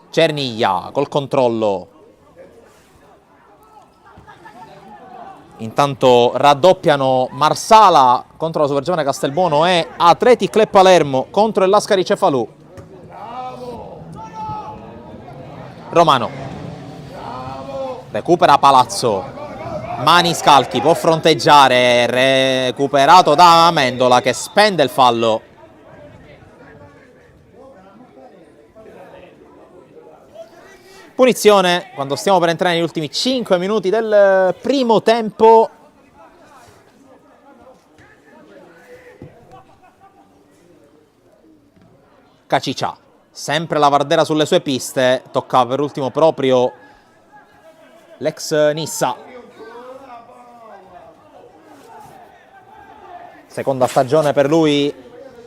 Cerniglia col controllo. Intanto raddoppiano Marsala contro la Supergiovane Castelbuono e Athletic Club Palermo contro il Lascari Cefalù. Romano recupera Palazzo, Maniscalchi può fronteggiare, recuperato da Mendola che spende il fallo. Punizione quando stiamo per entrare negli ultimi 5 minuti del primo tempo. Caciccia, sempre la Vardera sulle sue piste, tocca per ultimo proprio l'ex Nissa. Seconda stagione per lui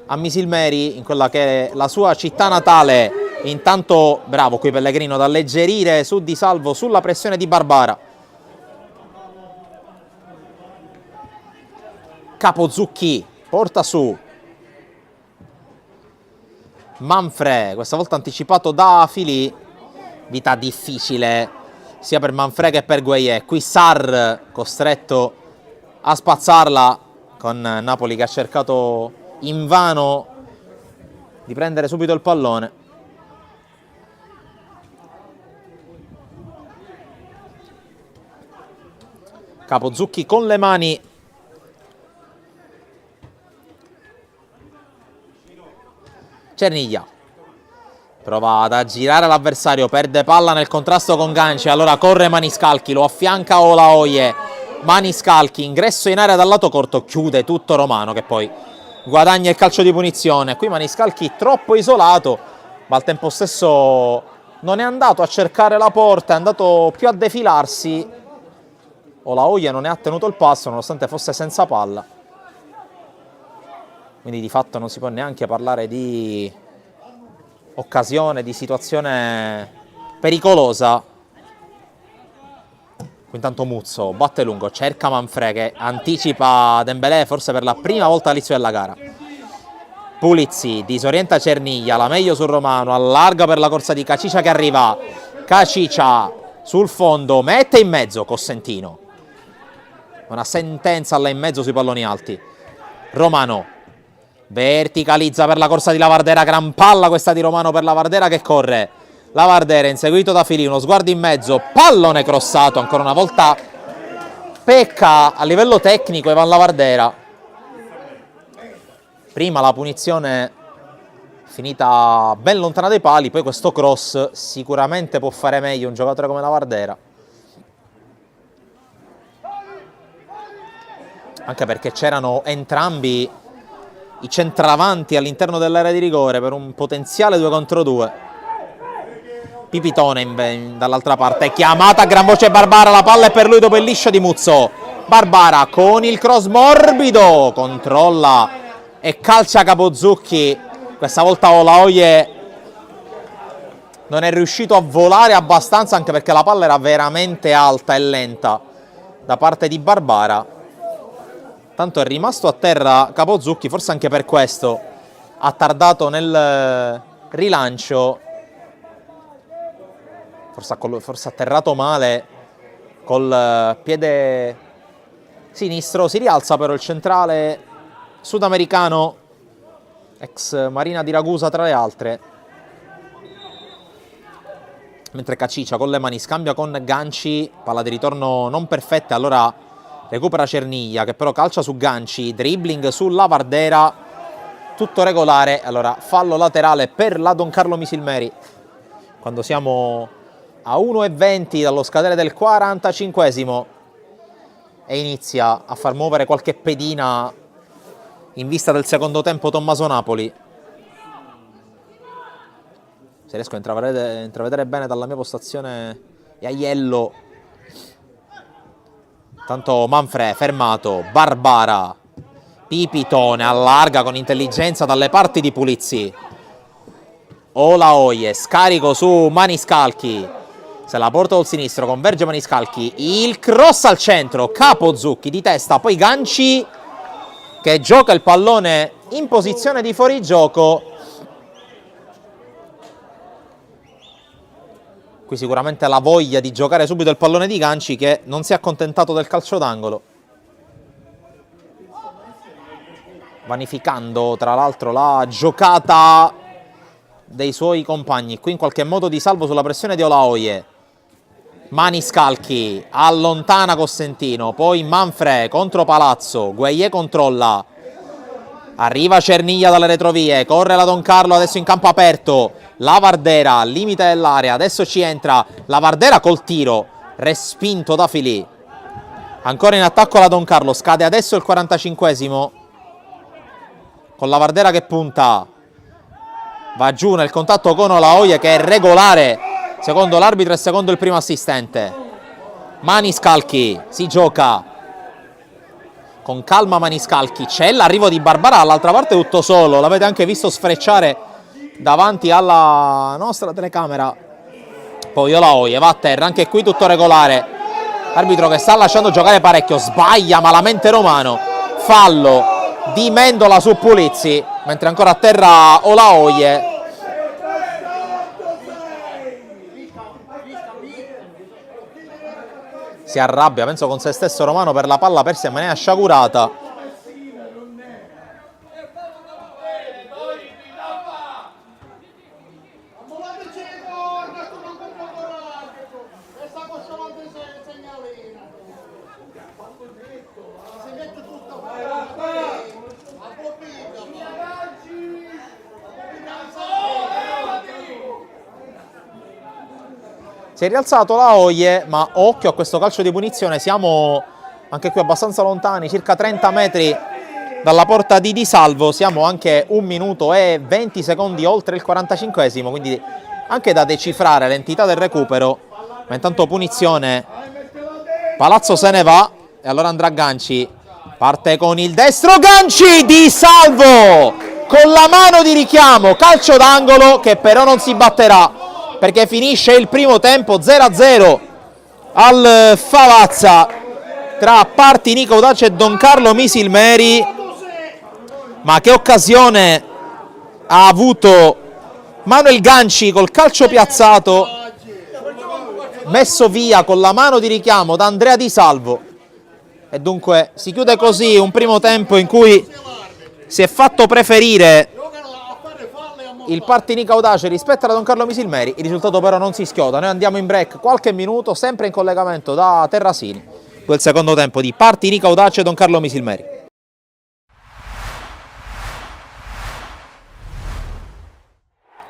a Misilmeri, in quella che è la sua città natale. Intanto bravo qui Pellegrino ad alleggerire su Di Salvo sulla pressione di Barbara. Capozzucchi porta su Manfrè, questa volta anticipato da Filì. Vita difficile sia per Manfrè che per Gueye. Qui Sarr costretto a spazzarla con Napoli che ha cercato invano di prendere subito il pallone. Capozzucchi con le mani. Cerniglia prova ad aggirare l'avversario, perde palla nel contrasto con Ganci, allora corre Maniscalchi, lo affianca Olaoye, Maniscalchi, ingresso in area dal lato corto, chiude tutto Romano che poi guadagna il calcio di punizione. Qui Maniscalchi troppo isolato, ma al tempo stesso non è andato a cercare la porta, è andato più a defilarsi. Olaoye non ne ha tenuto il passo nonostante fosse senza palla, quindi di fatto non si può neanche parlare di occasione, di situazione pericolosa. Qui intanto Muzzo batte lungo, cerca Manfrè che anticipa Dembélé forse per la prima volta all'inizio della gara. Pulizzi disorienta Cerniglia, la meglio sul Romano, allarga per la corsa di Cacicia che arriva. Cacicia sul fondo, mette in mezzo Cossentino. Una sentenza là in mezzo sui palloni alti. Romano verticalizza per la corsa di Lavardera, gran palla questa di Romano per Lavardera che corre. Lavardera inseguito da Filì, uno sguardo in mezzo, pallone crossato, ancora una volta pecca a livello tecnico Ivan Lavardera. Prima la punizione finita ben lontana dai pali, poi questo cross sicuramente può fare meglio un giocatore come Lavardera. Anche perché c'erano entrambi i centravanti all'interno dell'area di rigore per un potenziale 2 contro 2. Pipitone dall'altra parte, chiamata a gran voce Barbara, la palla è per lui dopo il liscio di Muzzo. Barbara con il cross morbido, controlla e calcia Capozzucchi. Questa volta Olaoye non è riuscito a volare abbastanza, anche perché la palla era veramente alta e lenta da parte di Barbara. Tanto è rimasto a terra Capozzucchi, forse anche per questo ha tardato nel rilancio, forse ha atterrato male col piede sinistro. Si rialza però il centrale sudamericano, ex Marina di Ragusa tra le altre, mentre Cacicia con le mani scambia con Ganci, palla di ritorno non perfetta, allora recupera Cerniglia che però calcia su Ganci, dribbling su Lavardera, tutto regolare. Allora fallo laterale per la Don Carlo Misilmeri quando siamo a 1:20 dallo scadere del 45esimo e inizia a far muovere qualche pedina in vista del secondo tempo Tommaso Napoli. Se riesco a intravedere bene dalla mia postazione Aiello. Tanto Manfrè fermato, Barbara, Pipitone allarga con intelligenza dalle parti di Pulizzi. Olaoye, scarico su Maniscalchi, se la porta col sinistro, converge Maniscalchi, il cross al centro, Capozzucchi di testa, poi Ganci che gioca il pallone in posizione di fuorigioco. Qui sicuramente la voglia di giocare subito il pallone di Ganci, che non si è accontentato del calcio d'angolo, vanificando tra l'altro la giocata dei suoi compagni. Qui in qualche modo di salvo sulla pressione di Olaoye. Maniscalchi allontana Cossentino, poi Manfrè contro Palazzo, Gueye controlla, arriva Cerniglia dalle retrovie, corre la Don Carlo adesso in campo aperto, Lavardera al limite dell'area, adesso ci entra Lavardera col tiro, respinto da Filì. Ancora in attacco la Don Carlo, scade adesso il 45esimo con Lavardera che punta, va giù nel contatto con Olaoye che è regolare secondo l'arbitro e secondo il primo assistente. Maniscalchi si gioca con calma, Maniscalchi, c'è l'arrivo di Barbara dall'altra parte tutto solo, l'avete anche visto sfrecciare davanti alla nostra telecamera. Poi Olaoye va a terra, anche qui tutto regolare, arbitro che sta lasciando giocare parecchio, sbaglia malamente Romano, fallo di Mendola su Pulizzi, mentre ancora a terra Olaoye. Si arrabbia, penso con se stesso Romano, per la palla persa in maniera sciagurata. Si è rialzato la Oie, ma occhio a questo calcio di punizione, siamo anche qui abbastanza lontani, circa 30 metri dalla porta di Di Salvo, siamo anche 1 minuto e 20 secondi oltre il 45esimo, quindi anche da decifrare l'entità del recupero, ma intanto punizione, Palazzo se ne va e allora andrà Ganci, parte con il destro, Ganci, Di Salvo con la mano di richiamo, calcio d'angolo che però non si batterà, perché finisce il primo tempo 0-0 al Favazza tra Partinico Audace e Don Carlo Misilmeri. Ma che occasione ha avuto Manuel Ganci col calcio piazzato, messo via con la mano di richiamo da Andrea Di Salvo, e dunque si chiude così un primo tempo in cui si è fatto preferire il Partinico Audace rispetto alla Don Carlo Misilmeri. Il risultato però non si schioda, noi andiamo in break qualche minuto, sempre in collegamento da Terrasini, quel secondo tempo di Partinico Audace e Don Carlo Misilmeri.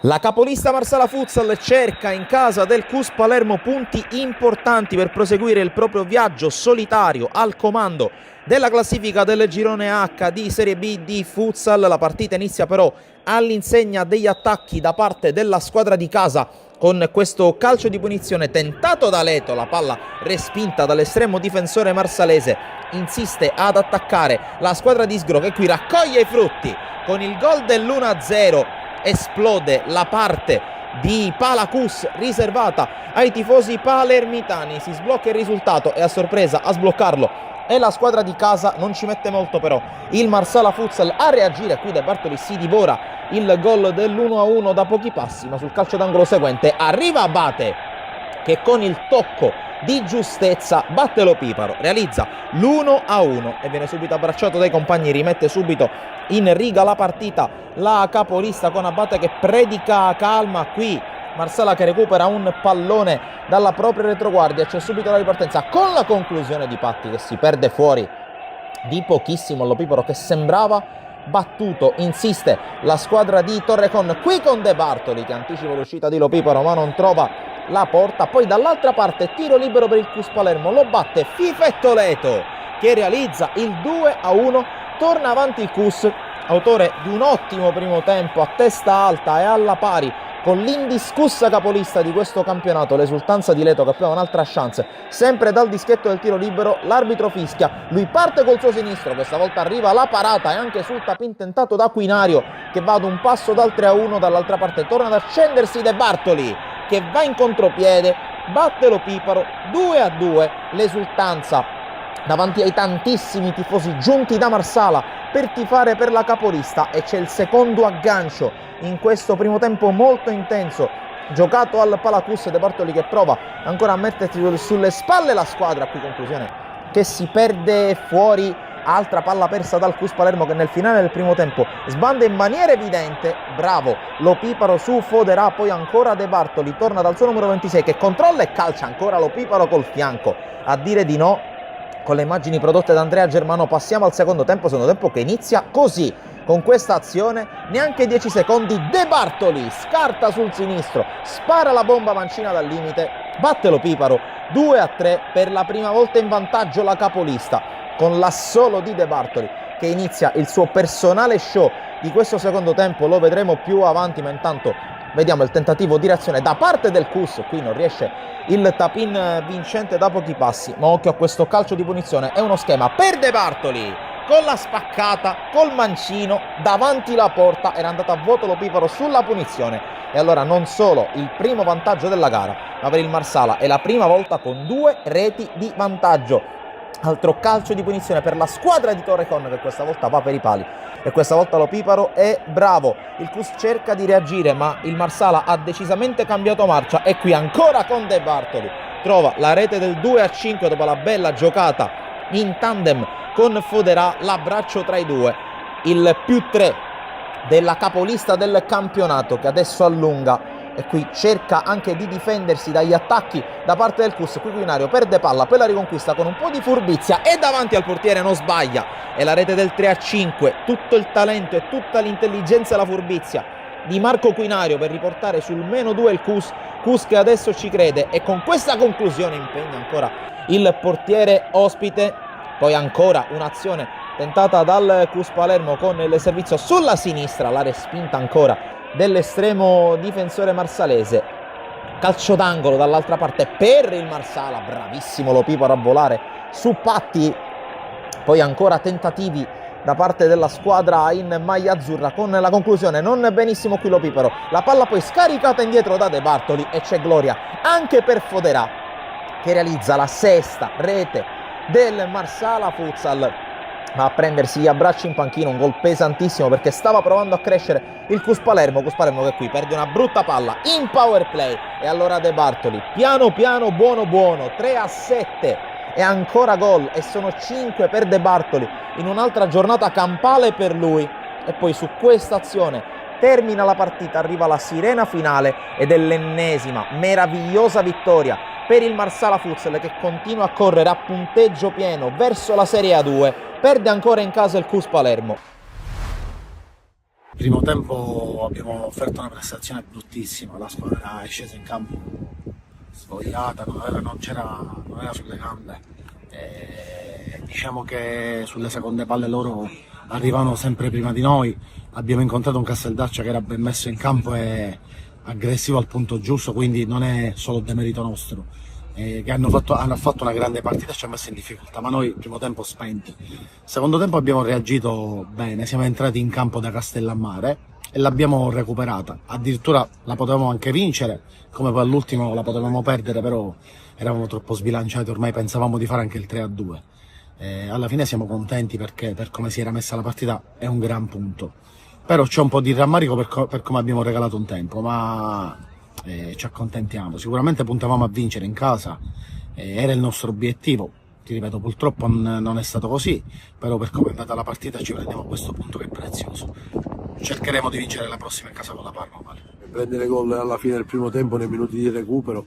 La capolista Marsala Futsal cerca in casa del CUS Palermo punti importanti per proseguire il proprio viaggio solitario al comando della classifica del girone H di Serie B di Futsal. La partita inizia però all'insegna degli attacchi da parte della squadra di casa con questo calcio di punizione tentato da Leto, la palla respinta dall'estremo difensore marsalese. Insiste ad attaccare la squadra di Sgro che qui raccoglie i frutti con il gol dell'1-0. Esplode la parte di Palacus riservata ai tifosi palermitani, si sblocca il risultato e a sorpresa a sbloccarlo è la squadra di casa. Non ci mette molto però il Marsala Futsal a reagire, qui De Bartoli si divora il gol dell'1-1 da pochi passi, ma sul calcio d'angolo seguente arriva Abate che con il tocco di giustezza batte Lo Piparo, realizza l'1-1 e viene subito abbracciato dai compagni, rimette subito in riga la partita la capolista con Abate che predica calma. Qui Marsala che recupera un pallone dalla propria retroguardia, c'è subito la ripartenza con la conclusione di Patti che si perde fuori di pochissimo. Lo Piparo che sembrava battuto, insiste la squadra di Torrecon qui con De Bartoli che anticipa l'uscita di Lo Piparo ma non trova la porta. Poi dall'altra parte tiro libero per il CUS Palermo, lo batte Fifetto Leto che realizza il 2-1. Torna avanti il CUS, autore di un ottimo primo tempo a testa alta e alla pari con l'indiscussa capolista di questo campionato, l'esultanza di Leto che aveva un'altra chance sempre dal dischetto del tiro libero. L'arbitro fischia, lui parte col suo sinistro, questa volta arriva la parata e anche sul tapin tentato da Quinario che va ad un passo dal 3-1. Dall'altra parte torna ad accendersi De Bartoli che va in contropiede, batte Lo Piparo 2-2. L'esultanza davanti ai tantissimi tifosi giunti da Marsala per tifare per la capolista, e c'è il secondo aggancio in questo primo tempo molto intenso giocato al Palacus. De Bartoli che prova ancora a mettersi sulle spalle la squadra, qui conclusione che si perde fuori. Altra palla persa dal CUS Palermo che nel finale del primo tempo sbanda in maniera evidente. Bravo Lo Piparo su Foderà, poi ancora De Bartoli, torna dal suo numero 26 che controlla e calcia ancora Lo Piparo col fianco a dire di no. Con le immagini prodotte da Andrea Germano passiamo al secondo tempo che inizia così, con questa azione neanche 10 secondi. De Bartoli scarta sul sinistro, spara la bomba mancina dal limite, batte Lo Piparo 2-3. Per la prima volta in vantaggio la capolista con l'assolo di De Bartoli che inizia il suo personale show di questo secondo tempo. Lo vedremo più avanti, ma intanto vediamo il tentativo di reazione da parte del CUS. Qui non riesce il tap-in vincente da pochi passi, ma occhio a questo calcio di punizione, è uno schema per De Bartoli con la spaccata, col mancino davanti la porta. Era andato a vuoto Lo Piparo sulla punizione e allora non solo il primo vantaggio della gara, ma per il Marsala è la prima volta con 2 reti di vantaggio. Altro calcio di punizione per la squadra di Torrecon che questa volta va per i pali e questa volta Lo Piparo è bravo. Il CUS cerca di reagire ma il Marsala ha decisamente cambiato marcia e qui ancora con De Bartoli trova la rete del 2-5 dopo la bella giocata in tandem con Foderà, l'abbraccio tra i due, il +3 della capolista del campionato che adesso allunga e qui cerca anche di difendersi dagli attacchi da parte del CUS. Qui Quinario perde palla, poi la riconquista con un po' di furbizia e davanti al portiere non sbaglia, è la rete del 3-5, tutto il talento e tutta l'intelligenza e la furbizia di Marco Quinario per riportare sul -2 il Cus che adesso ci crede, e con questa conclusione impegna ancora il portiere ospite. Poi ancora un'azione tentata dal Cus Palermo con il servizio sulla sinistra, la respinta ancora dell'estremo difensore marsalese. Calcio d'angolo dall'altra parte per il Marsala, bravissimo Lo Piparo a volare su Patti. Poi ancora tentativi da parte della squadra in maglia azzurra, con la conclusione non benissimo qui Lo Piparo. La palla poi scaricata indietro da De Bartoli e c'è gloria anche per Foderà, che realizza la sesta rete del Marsala Futsal a prendersi gli abbracci in panchina. Un gol pesantissimo perché stava provando a crescere il Cus Palermo che qui perde una brutta palla in power play, e allora De Bartoli piano piano buono 3-7 e ancora gol, e sono 5 per De Bartoli in un'altra giornata campale per lui. E poi su questa azione termina la partita, arriva la sirena finale ed è l'ennesima meravigliosa vittoria per il Marsala Futsal, che continua a correre a punteggio pieno verso la Serie A2. Perde ancora in casa il Cus Palermo. Primo tempo abbiamo offerto una prestazione bruttissima, la squadra è scesa in campo svogliata, non era sulle gambe. Diciamo che sulle seconde palle loro arrivavano sempre prima di noi. Abbiamo incontrato un Casteldaccia che era ben messo in campo e aggressivo al punto giusto, quindi non è solo demerito nostro, che hanno fatto una grande partita e ci ha messo in difficoltà, ma noi primo tempo spenti. Secondo tempo abbiamo reagito bene, siamo entrati in campo da Castellammare e l'abbiamo recuperata, addirittura la potevamo anche vincere, come poi all'ultimo la potevamo perdere, però eravamo troppo sbilanciati, ormai pensavamo di fare anche il 3-2. Alla fine siamo contenti perché per come si era messa la partita è un gran punto, però c'è un po' di rammarico per come abbiamo regalato un tempo, ma ci accontentiamo. Sicuramente puntavamo a vincere in casa, era il nostro obiettivo, ti ripeto, purtroppo non è stato così, però per come è andata la partita ci prendiamo questo punto che è prezioso. Cercheremo di vincere la prossima in casa con la Parma. Prendere gol alla fine del primo tempo nei minuti di recupero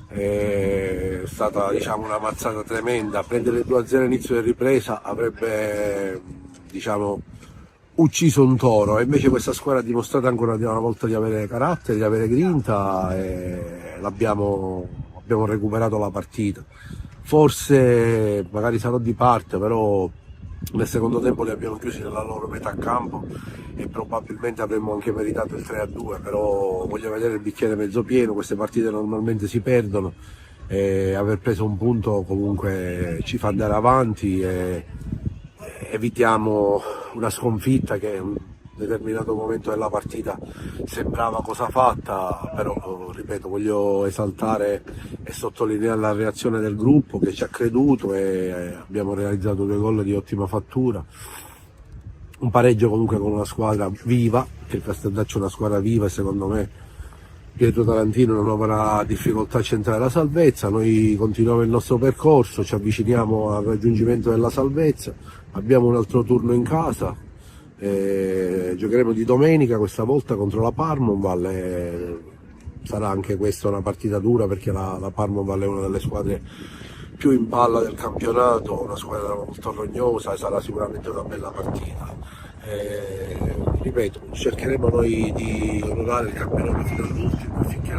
è stata, diciamo, una mazzata tremenda. Prendere 2-0 all'inizio della ripresa avrebbe, diciamo, ucciso un toro, e invece questa squadra ha dimostrato ancora una volta di avere carattere, di avere grinta, e abbiamo recuperato la partita. Forse magari sarò di parte, però nel secondo tempo li abbiamo chiusi nella loro metà campo e probabilmente avremmo anche meritato il 3-2, però voglio vedere il bicchiere mezzo pieno. Queste partite normalmente si perdono e aver preso un punto comunque ci fa andare avanti e evitiamo una sconfitta che in un determinato momento della partita sembrava cosa fatta. Però ripeto, voglio esaltare e sottolineare la reazione del gruppo che ci ha creduto e abbiamo realizzato 2 gol di ottima fattura. Un pareggio comunque con una squadra viva, che il Casteldaccio è una squadra viva e secondo me Pietro Tarantino non avrà difficoltà a centrare la salvezza. Noi continuiamo il nostro percorso, ci avviciniamo al raggiungimento della salvezza, abbiamo un altro turno in casa, giocheremo di domenica questa volta contro la Parmonval. Sarà anche questa una partita dura perché la Parmonval è una delle squadre più in palla del campionato, una squadra molto rognosa, e sarà sicuramente una bella partita. Ripeto, cercheremo noi di onorare il campionato fino all'ultimo, finché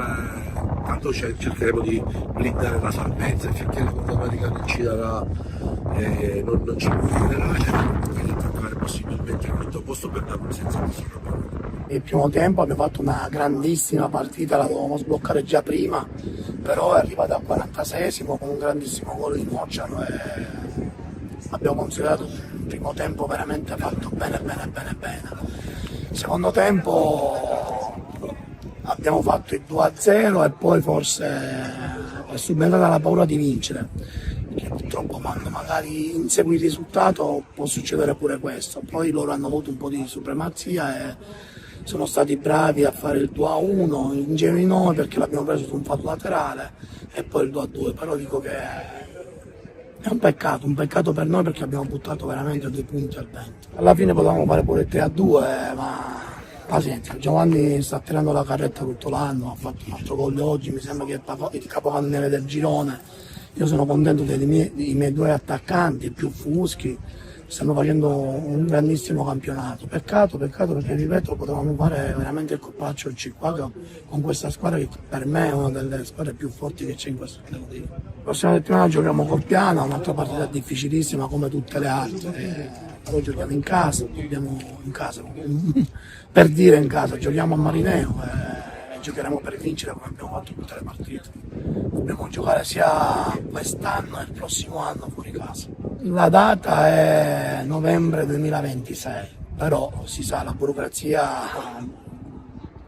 tanto cercheremo di blindare la salvezza, e finché la domenica non ci darà, non ci confiderà, cercheremo di attaccare possibilmente il quinto posto per dare un senso di sopravvivere. Il primo tempo abbiamo fatto una grandissima partita, la dovevamo sbloccare già prima, però è arrivata al 46esimo con un grandissimo gol di Mocciano e abbiamo considerato un primo tempo veramente fatto bene. Secondo tempo abbiamo fatto il 2-0 e poi forse è subentrata la paura di vincere, perché purtroppo quando magari insegui il risultato può succedere pure questo. Poi loro hanno avuto un po' di supremazia e sono stati bravi a fare il 2-1, ingenui noi perché l'abbiamo preso su un fallo laterale, e poi il 2-2, però dico che è un peccato per noi perché abbiamo buttato veramente 2 punti al vento. Alla fine potevamo fare pure il 3-2, ma pazienza, Giovanni sta tirando la carretta tutto l'anno, ha fatto un altro gol oggi, mi sembra che è il capocannoniere del girone. Io sono contento dei miei 2 attaccanti, più Fuschi, stanno facendo un grandissimo campionato. Peccato perché ripeto, potevamo fare veramente il colpaccio qua con questa squadra che per me è una delle squadre più forti che c'è in questo categoria. La prossima settimana giochiamo col Piana, un'altra partita difficilissima come tutte le altre. Poi giochiamo in casa, per dire in casa, giochiamo a Marineo e giocheremo per vincere come abbiamo fatto tutte le partite. Dobbiamo giocare sia quest'anno e il prossimo anno fuori casa. La data è novembre 2026, però si sa, la burocrazia,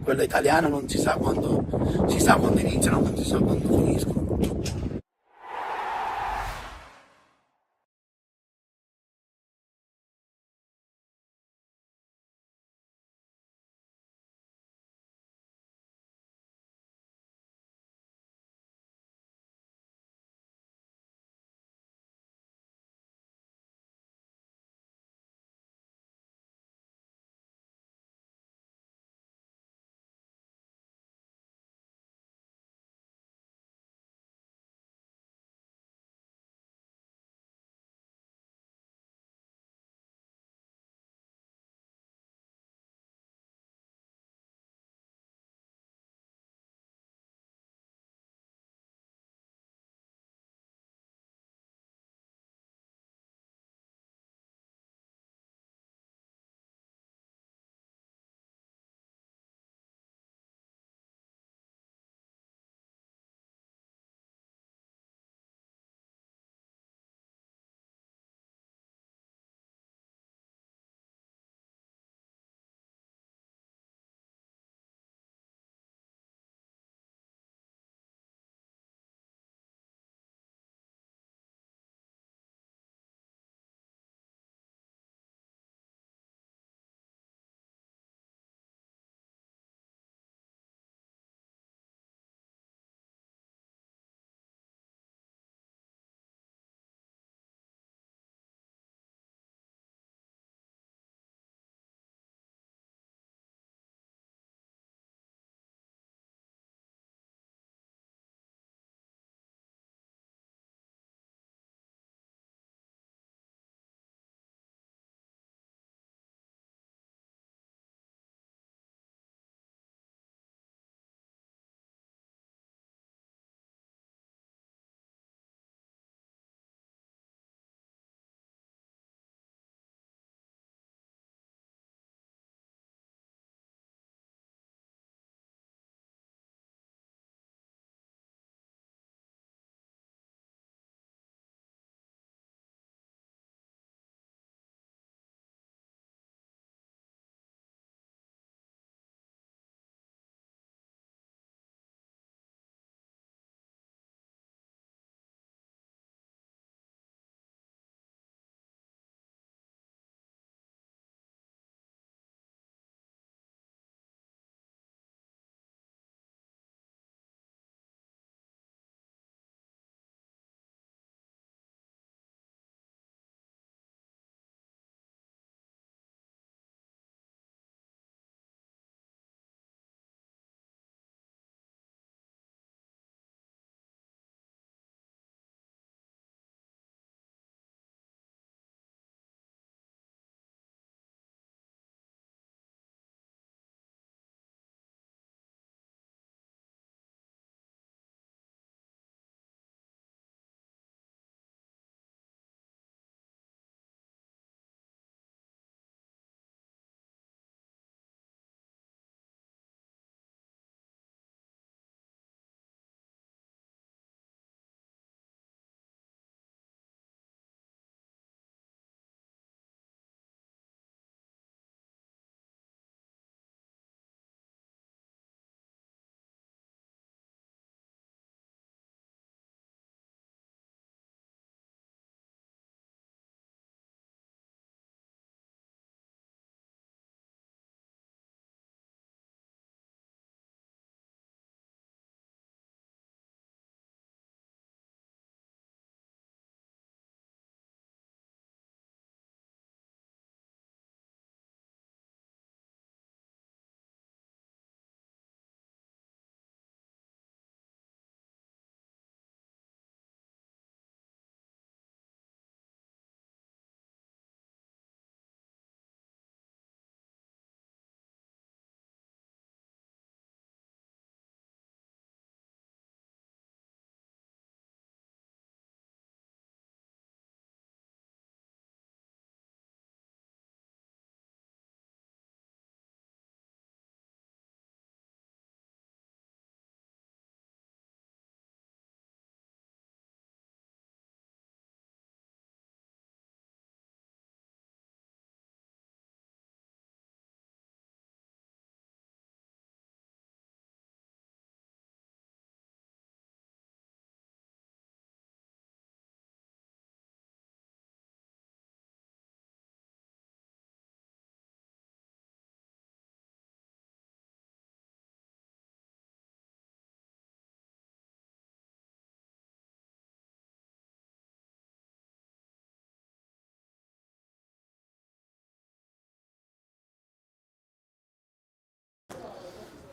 quella italiana, non si sa quando iniziano, non si sa quando finiscono.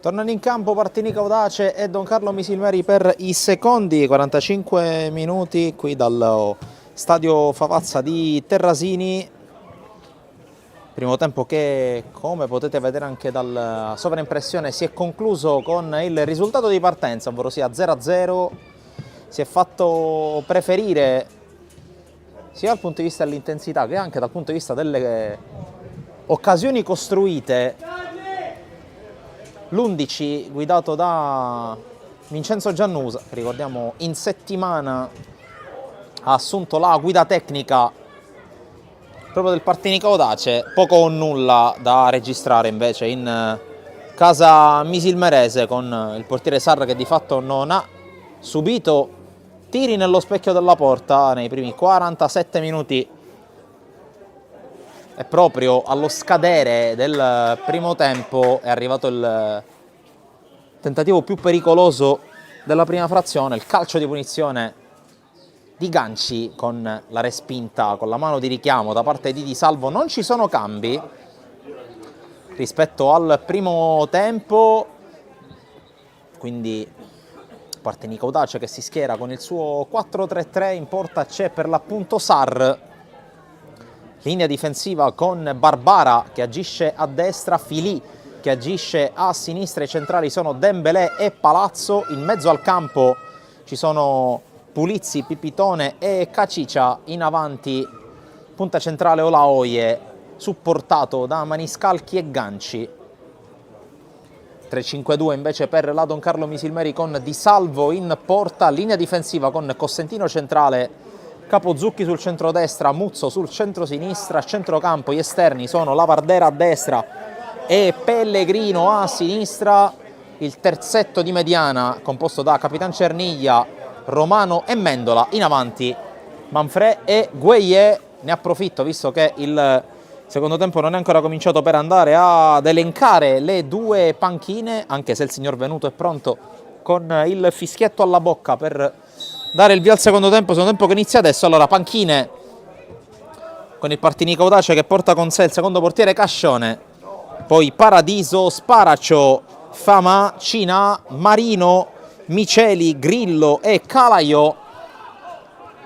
Tornano in campo Partinico Audace e Don Carlo Misilmeri per i secondi 45 minuti qui dal stadio Favazza di Terrasini. Primo tempo che, come potete vedere anche dalla sovraimpressione, si è concluso con il risultato di partenza, ovvero sia 0-0. Si è fatto preferire sia dal punto di vista dell'intensità che anche dal punto di vista delle occasioni costruite l'11 guidato da Vincenzo Giannusa, che ricordiamo in settimana ha assunto la guida tecnica proprio del Partinico Audace. Poco o nulla da registrare invece in casa misilmerese, con il portiere Sarra che di fatto non ha subito tiri nello specchio della porta nei primi 47 minuti. E proprio allo scadere del primo tempo è arrivato il tentativo più pericoloso della prima frazione, il calcio di punizione di Ganci con la respinta con la mano di richiamo da parte di Di Salvo. Non ci sono cambi rispetto al primo tempo, quindi Partinico Audace che si schiera con il suo 4-3-3. In porta c'è per l'appunto Sarr, linea difensiva con Barbara che agisce a destra, Filì che agisce a sinistra, i centrali sono Dembélé e Palazzo, in mezzo al campo ci sono Pulizzi, Pipitone e Cacicia, in avanti punta centrale Olaoye supportato da Maniscalchi e Ganci. 3-5-2 invece per la Don Carlo Misilmeri con Di Salvo in porta, linea difensiva con Costantino centrale, Capozzucchi sul centrodestra, Muzzo sul centrosinistra, a centrocampo gli esterni sono Lavardera a destra e Pellegrino a sinistra, il terzetto di mediana composto da Capitan Cerniglia, Romano e Mendola, in avanti Manfred e Gueye. Ne approfitto, visto che il secondo tempo non è ancora cominciato, per andare ad elencare le due panchine, anche se il signor Venuto è pronto con il fischietto alla bocca per dare il via al secondo tempo che inizia adesso. Allora, panchine con il Partinico Audace che porta con sé il secondo portiere Cascione, poi Paradiso, Sparacio, Fama, Cina, Marino, Miceli, Grillo e Calaio.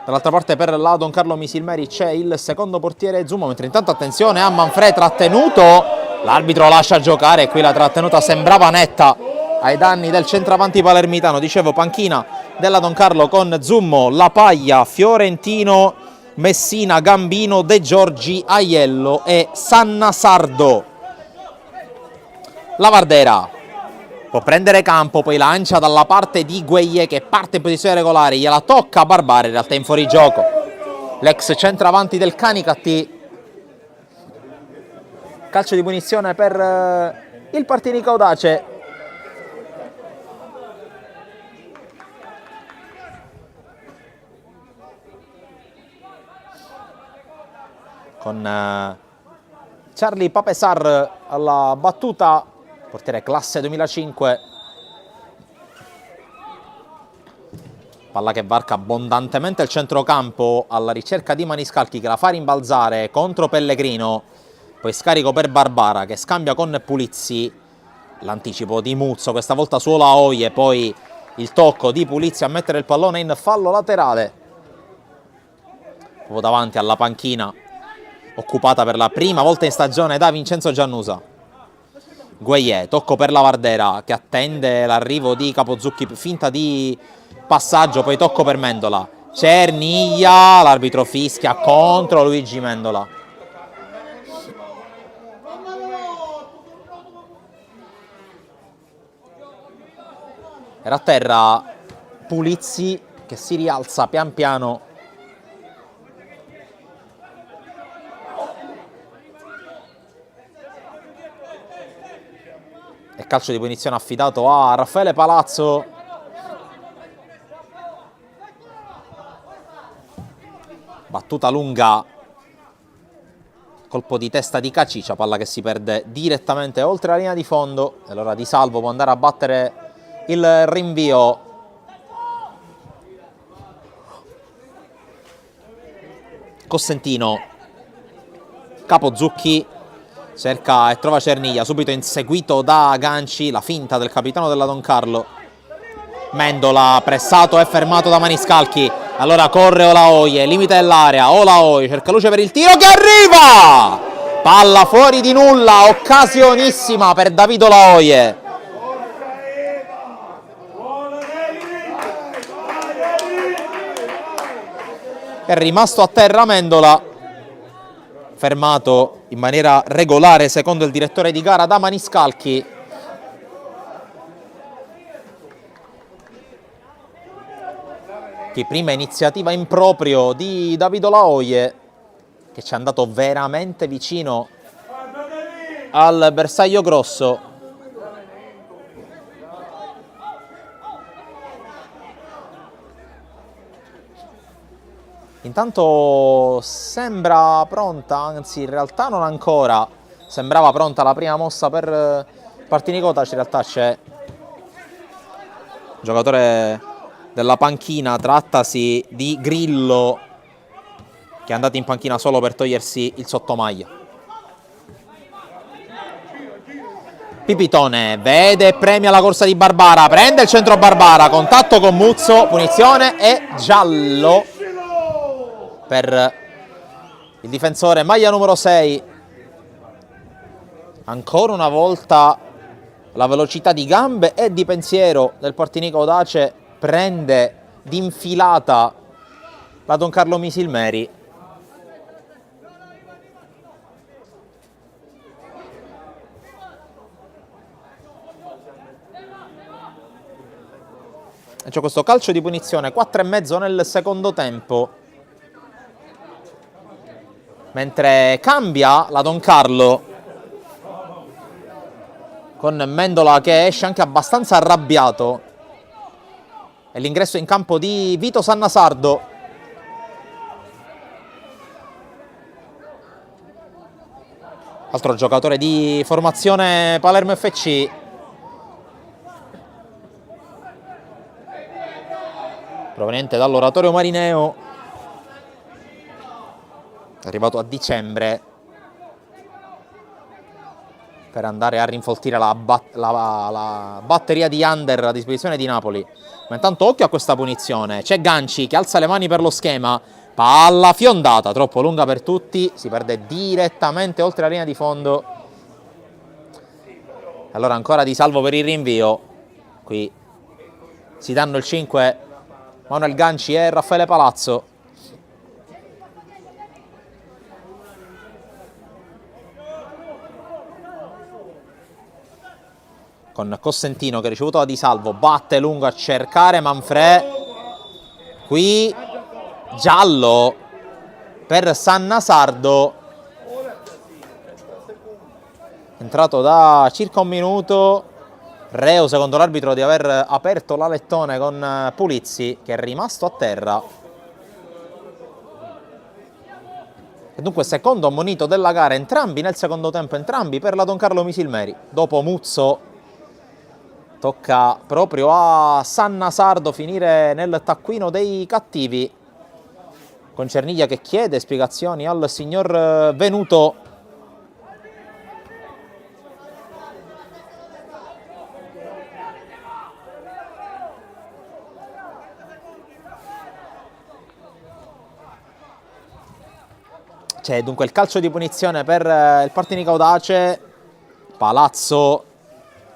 Dall'altra parte per la Don Carlo Misilmeri c'è il secondo portiere Zummo, mentre intanto attenzione a Manfred trattenuto, l'arbitro lascia giocare e qui la trattenuta sembrava netta ai danni del centravanti palermitano. Dicevo, panchina della Don Carlo con Zummo, La Paglia, Fiorentino, Messina, Gambino, De Giorgi, Aiello e Sanna Sardo. Lavardera può prendere campo, poi lancia dalla parte di Gueye che parte in posizione regolare, gliela tocca a Barbara, in realtà in fuorigioco l'ex centravanti del Canicatti. Calcio di punizione per il Partinico Audace. Con Charlie Papesar alla battuta, portiere classe 2005. Palla che varca abbondantemente il centrocampo alla ricerca di Maniscalchi che la fa rimbalzare contro Pellegrino, poi scarico per Barbara che scambia con Pulizzi, l'anticipo di Muzzo questa volta su Olaoye, poi il tocco di Pulizzi a mettere il pallone in fallo laterale proprio davanti alla panchina occupata per la prima volta in stagione da Vincenzo Giannusa. Gueye, tocco per Lavardera che attende l'arrivo di Capozzucchi, finta di passaggio, poi tocco per Mendola, Cerniglia, l'arbitro fischia contro Luigi Mendola. Era a terra Pulizzi che si rialza pian piano. E calcio di punizione affidato a Raffaele Palazzo. Battuta lunga, colpo di testa di Cacicia, palla che si perde direttamente oltre la linea di fondo. E allora Di Salvo può andare a battere il rinvio. Costantino, Capozzucchi, cerca e trova Cerniglia, subito inseguito da Ganci, la finta del capitano della Don Carlo. Mendola pressato e fermato da Maniscalchi, allora corre Olaoye, limite dell'area, Olaoye cerca luce per il tiro che arriva! Palla fuori di nulla, occasionissima per Davido Olaoye. È rimasto a terra Mendola, fermato in maniera regolare secondo il direttore di gara da Maniscalchi. Che prima iniziativa in proprio di Davido Olaoye, che ci è andato veramente vicino al bersaglio grosso. Intanto sembra pronta, anzi in realtà non ancora, sembrava pronta la prima mossa per Partinicotaci, in realtà c'è un giocatore della panchina, trattasi di Grillo, che è andato in panchina solo per togliersi il sottomaglia. Pipitone vede e premia la corsa di Barbara, prende il centro Barbara, contatto con Muzzo, punizione e giallo per il difensore maglia numero 6. Ancora una volta la velocità di gambe e di pensiero del Partinico Audace prende d'infilata la Don Carlo Misilmeri. E c'è questo calcio di punizione, 4,5 nel secondo tempo. Mentre cambia la Don Carlo con Mendola che esce anche abbastanza arrabbiato. E l'ingresso in campo di Vito Sannasardo. Altro giocatore di formazione Palermo FC. Proveniente dall'Oratorio Marineo. Arrivato a dicembre per andare a rinfoltire la batteria di under a disposizione di Napoli. Ma intanto occhio a questa punizione, c'è Ganci che alza le mani per lo schema, palla fiondata, troppo lunga per tutti, si perde direttamente oltre la linea di fondo. Allora ancora Di Salvo per il rinvio, qui si danno il 5 Manuel Ganci e Raffaele Palazzo. Con Cossentino che ha ricevuto da Di Salvo, batte lungo a cercare Manfrè, qui giallo per Sannasardo, entrato da circa un minuto, reo secondo l'arbitro di aver aperto l'alettone con Pulizzi che è rimasto a terra. E dunque secondo ammonito della gara, entrambi nel secondo tempo, entrambi per la Don Carlo Misilmeri. Dopo Muzzo tocca proprio a Sannasardo finire nel taccuino dei cattivi, con Cerniglia che chiede spiegazioni al signor Venuto. C'è dunque il calcio di punizione per il Partinico Audace. Palazzo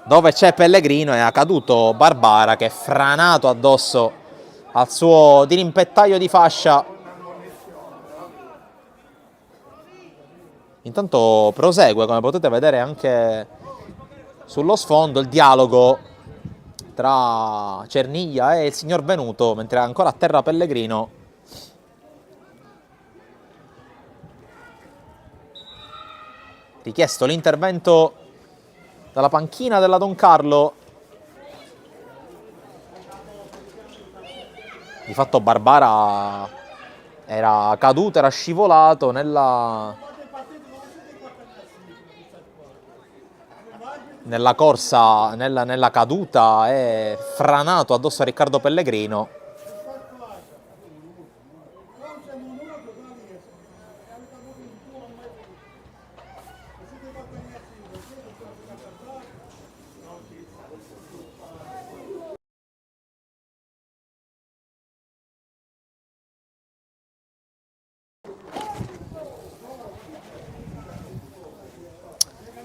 dove c'è Pellegrino, è caduto Barbara che è franato addosso al suo dirimpettaio di fascia. Intanto prosegue, come potete vedere anche sullo sfondo, il dialogo tra Cerniglia e il signor Venuto, mentre è ancora a terra Pellegrino. Richiesto l'intervento dalla panchina della Don Carlo. Di fatto Barbara era caduto, era scivolato nella corsa, nella caduta, e franato addosso a Riccardo Pellegrino.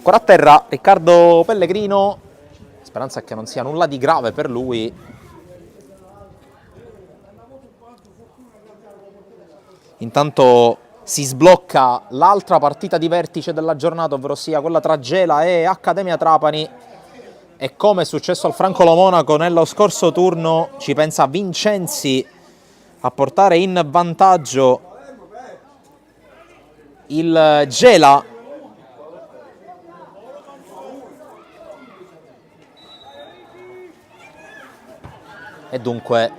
Ancora a terra Riccardo Pellegrino, speranza è che non sia nulla di grave per lui. Intanto si sblocca l'altra partita di vertice della giornata, ovvero sia quella tra Gela e Accademia Trapani, e come è successo al Francolo Monaco nello scorso turno ci pensa Vincenzi a portare in vantaggio il Gela. E dunque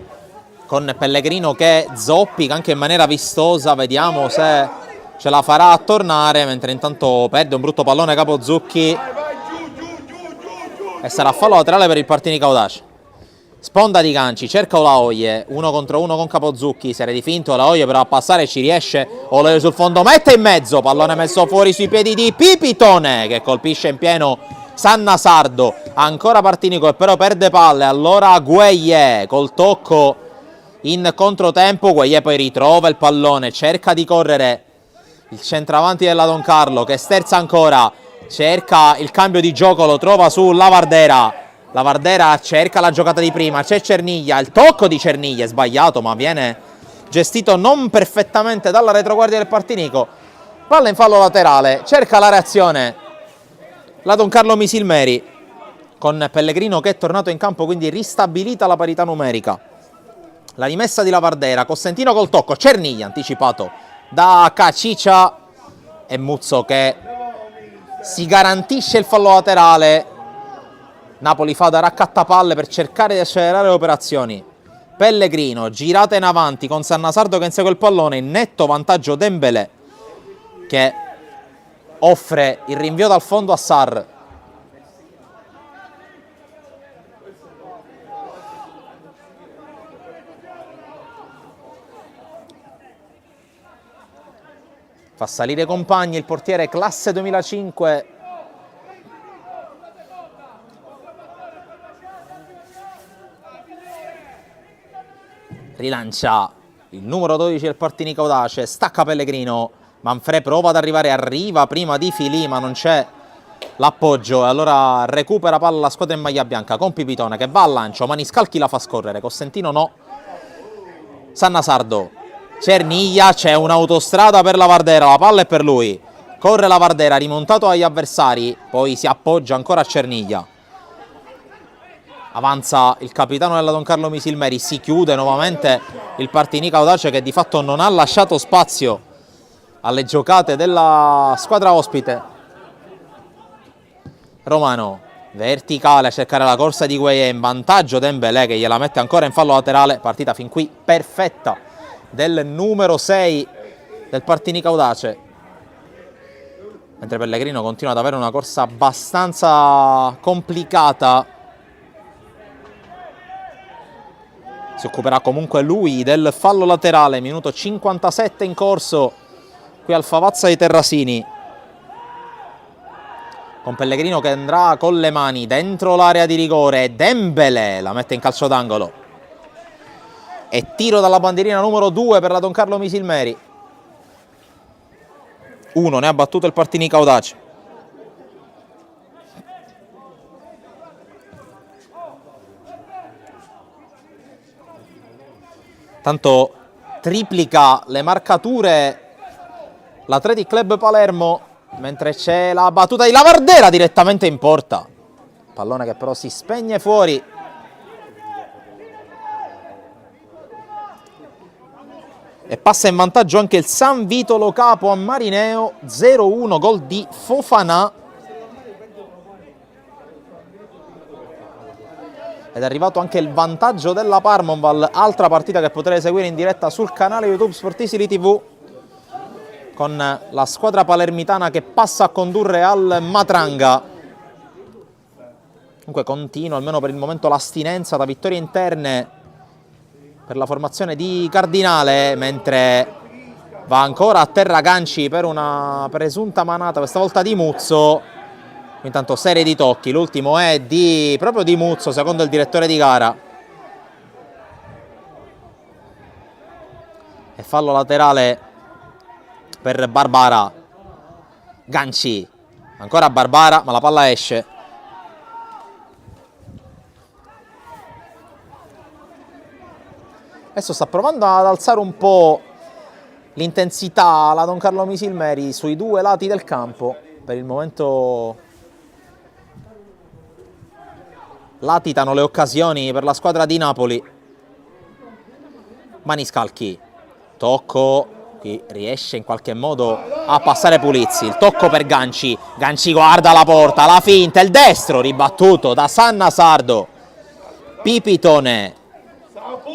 con Pellegrino che zoppica anche in maniera vistosa, vediamo se ce la farà a tornare, mentre intanto perde un brutto pallone Capozzucchi e sarà fallo laterale per il Partinico Audace. Sponda di ganci, cerca Olaoye, 1 contro 1 con Capozzucchi, serie di finto, Olaoye però a passare ci riesce, Olaoye sul fondo, mette in mezzo, pallone messo fuori sui piedi di Pipitone che colpisce in pieno Sannasardo, ancora Partinico e però perde palle, allora Gueye col tocco in controtempo, Gueye poi ritrova il pallone, cerca di correre il centravanti della Don Carlo che sterza ancora, cerca il cambio di gioco, lo trova su Lavardera cerca la giocata di prima, c'è Cerniglia, il tocco di Cerniglia è sbagliato ma viene gestito non perfettamente dalla retroguardia del Partinico, palla in fallo laterale, cerca la reazione la Don Carlo Misilmeri con Pellegrino che è tornato in campo, quindi ristabilita la parità numerica. La rimessa di Lavardera, Costantino col tocco, Cerniglia anticipato da Caciccia e Muzzo che si garantisce il fallo laterale. Napoli fa da raccattapalle per cercare di accelerare le operazioni. Pellegrino, girata in avanti con Sannasardo che insegue il pallone, in netto vantaggio Dembélé che offre il rinvio dal fondo a Sarr. Fa salire i compagni il portiere classe 2005 rilancia il numero 12 del Partinico Audace, stacca Pellegrino, Manfred prova ad arriva prima di Filì ma non c'è l'appoggio e allora recupera palla la squadra in maglia bianca con Pipitone che va al lancio, Maniscalchi la fa scorrere, Costantino no, Sannasardo, Cerniglia, c'è un'autostrada per Lavardera, la palla è per lui, corre Lavardera, rimontato agli avversari, poi si appoggia ancora a Cerniglia. Avanza il capitano della Don Carlo Misilmeri, si chiude nuovamente il Partinico Audace che di fatto non ha lasciato spazio alle giocate della squadra ospite. Romano, verticale a cercare la corsa di Gueye, in vantaggio Dembélé che gliela mette ancora in fallo laterale, partita fin qui perfetta del numero 6 del Partinico Audace. Mentre Pellegrino continua ad avere una corsa abbastanza complicata. Si occuperà comunque lui del fallo laterale, minuto 57 in corso qui al Favazza di Terrasini. Con Pellegrino che andrà con le mani dentro l'area di rigore, Dembélé la mette in calcio d'angolo. E tiro dalla bandierina numero 2 per la Don Carlo Misilmeri. 1 ne ha battuto il Partinico Audace. Tanto triplica le marcature l'Athletic Club Palermo, mentre c'è la battuta di Lavardera direttamente in porta. Pallone che però si spegne fuori. E passa in vantaggio anche il San Vito Lo Capo a Marineo, 0-1, gol di Fofana. Ed è arrivato anche il vantaggio della Parmonval, altra partita che potrete seguire in diretta sul canale YouTube Sportisili TV, con la squadra palermitana che passa a condurre al Matranga. Comunque continua, almeno per il momento, l'astinenza da vittorie interne per la formazione di Cardinale, mentre va ancora a terra Ganci per una presunta manata, questa volta di Muzzo. Intanto serie di tocchi, l'ultimo è proprio di Muzzo, secondo il direttore di gara. E fallo laterale per Barbara. Ganci Ancora Barbara, ma la palla esce. Adesso sta provando ad alzare un po' l'intensità la Don Carlo Misilmeri sui due lati del campo. Per il momento latitano le occasioni per la squadra di Napoli. Maniscalchi, tocco, qui riesce in qualche modo a passare Pulizzi, il tocco per Ganci, Ganci guarda la porta, la finta, il destro ribattuto da Sanna Sardo, Pipitone,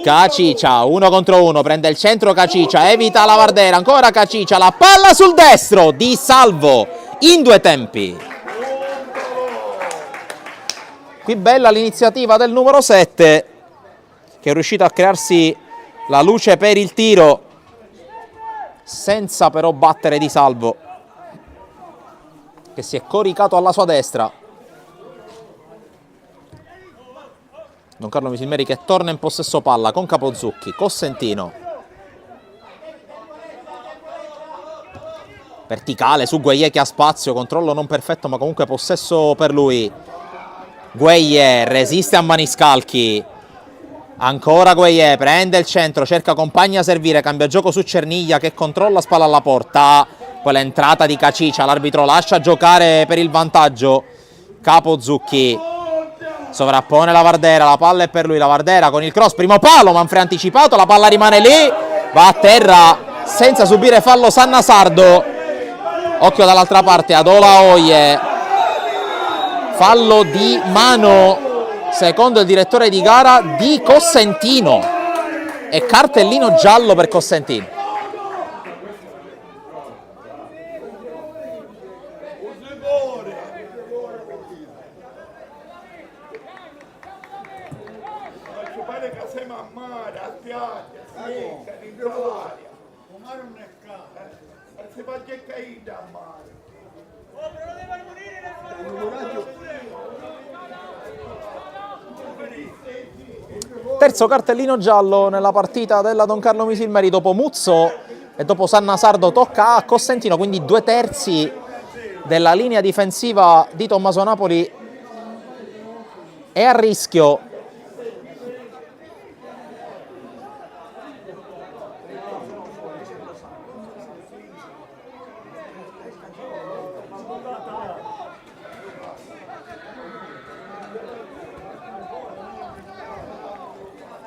Cacicia, 1 contro 1, prende il centro Cacicia, evita la Vardera, ancora Cacicia, la palla sul destro di Salvo, in 2 tempi. Qui bella l'iniziativa del numero 7, che è riuscito a crearsi la luce per il tiro, senza però battere di Salvo, che si è coricato alla sua destra. Don Carlo Misilmeri che torna in possesso palla con Capozzucchi, Cossentino. Verticale su Gueye che ha spazio, controllo non perfetto ma comunque possesso per lui. Gueye resiste a Maniscalchi. Ancora Gueye, prende il centro, cerca compagni a servire, cambia gioco su Cerniglia che controlla spalla alla porta. Poi l'entrata di Cacicia, l'arbitro lascia giocare per il vantaggio. Capozzucchi sovrappone la Vardera, la palla è per lui, la Vardera con il cross, primo palo, Manfredi anticipato, la palla rimane lì, va a terra senza subire fallo Sanna Sardo. Occhio dall'altra parte ad Olaoye, fallo di mano secondo il direttore di gara di Cossentino e cartellino giallo per Cossentino. Terzo cartellino giallo nella partita della Don Carlo Misilmeri dopo Muzzo e dopo Sanna Sardo tocca a Cossentino, quindi 2/3 della linea difensiva di Tommaso Napoli è a rischio.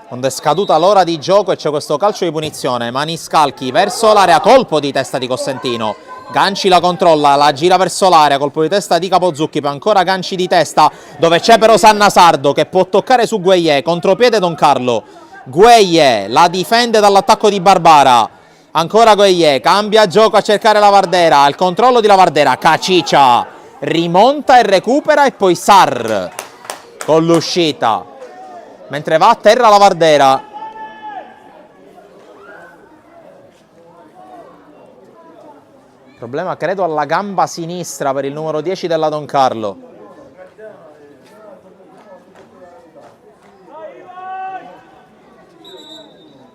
Quando è scaduta l'ora di gioco e c'è questo calcio di punizione, Maniscalchi verso l'area, colpo di testa di Cossentino, Ganci la controlla, la gira verso l'area, colpo di testa di Capozzucchi, poi ancora Ganci di testa, dove c'è però Sanna Sardo che può toccare su Gueye, contropiede Don Carlo, Gueye la difende dall'attacco di Barbara, ancora Gueye, cambia gioco a cercare la Vardera, il controllo di la Vardera, Cacicia rimonta e recupera e poi Sar con l'uscita. Mentre va a terra la Vardera. Problema credo alla gamba sinistra per il numero 10 della Don Carlo.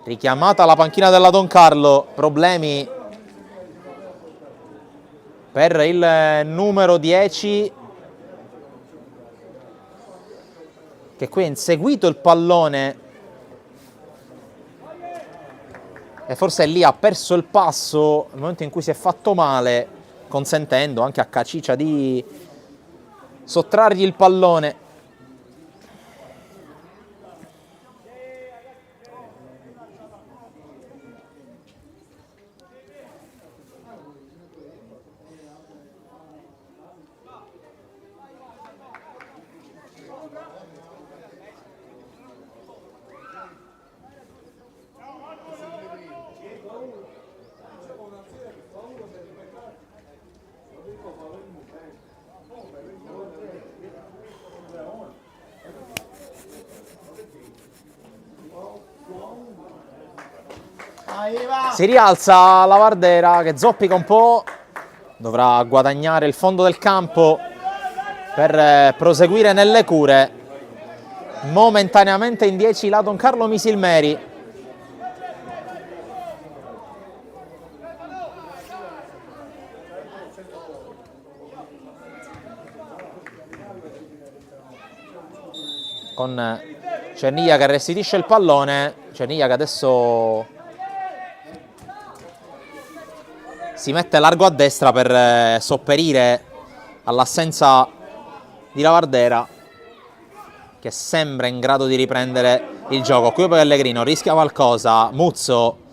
Richiamata la panchina della Don Carlo. Problemi per il numero 10, che qui ha inseguito il pallone e forse lì ha perso il passo nel momento in cui si è fatto male, consentendo anche a Cacicia di sottrargli il pallone. Si rialza la Vardera che zoppica un po', dovrà guadagnare il fondo del campo per proseguire nelle cure. Momentaneamente in 10 la Don Carlo Misilmeri. con Cerniglia che restituisce il pallone. Cerniglia che adesso si mette largo a destra per sopperire all'assenza di Lavardera, che sembra in grado di riprendere il gioco. Qui Pellegrino rischia qualcosa, Muzzo,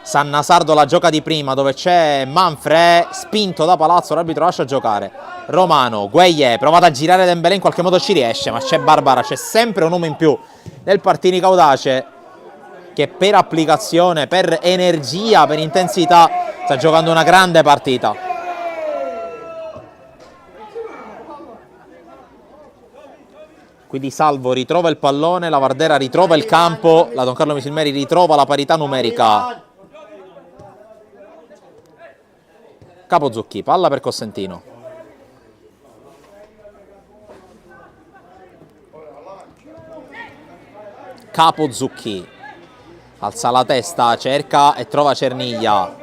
Sannasardo la gioca di prima dove c'è Manfred, spinto da Palazzo, l'arbitro lascia giocare. Romano, Gueye, provata a girare Dembélé, in qualche modo ci riesce, ma c'è Barbara, c'è sempre un uomo in più del Partinico Audace che per applicazione, per energia, per intensità sta giocando una grande partita. Quindi Salvo ritrova il pallone, Lavardera ritrova il campo, la Don Carlo Misilmeri ritrova la parità numerica. Capozucchi, palla per Cosentino. Capozucchi alza la testa, cerca e trova Cerniglia.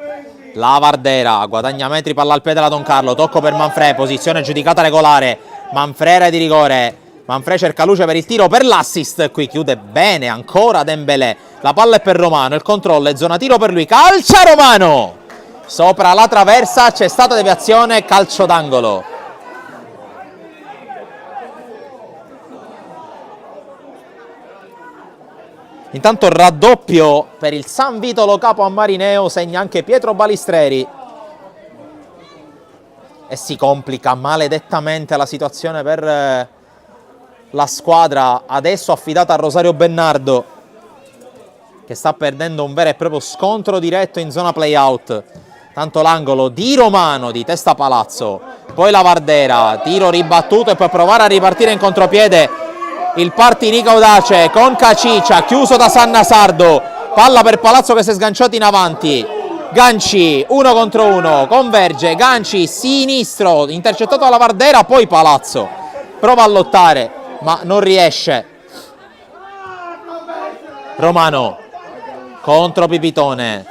Lavardera guadagna metri, palla al piede la Don Carlo, tocco per Manfred, posizione giudicata regolare. Manfred di rigore. Manfred cerca luce per il tiro, per l'assist, qui chiude bene ancora Dembélé, la palla è per Romano, il controllo è zona tiro per lui, calcia Romano, sopra la traversa, c'è stata deviazione, calcio d'angolo. Intanto raddoppio per il San Vito Lo Capo a Marineo, segna anche Pietro Balistreri e si complica maledettamente la situazione per la squadra adesso affidata a Rosario Bennardo, che sta perdendo un vero e proprio scontro diretto in zona play-out. Tanto l'angolo di Romano di testa Palazzo, poi Lavardera, tiro ribattuto e poi provare a ripartire in contropiede il Partinico Audace con Caciccia, chiuso da Sannasardo, palla per Palazzo che si è sganciato in avanti. Ganci, 1 contro 1, converge, Ganci sinistro, intercettato da Lavardera, poi Palazzo prova a lottare ma non riesce. Romano contro Pipitone.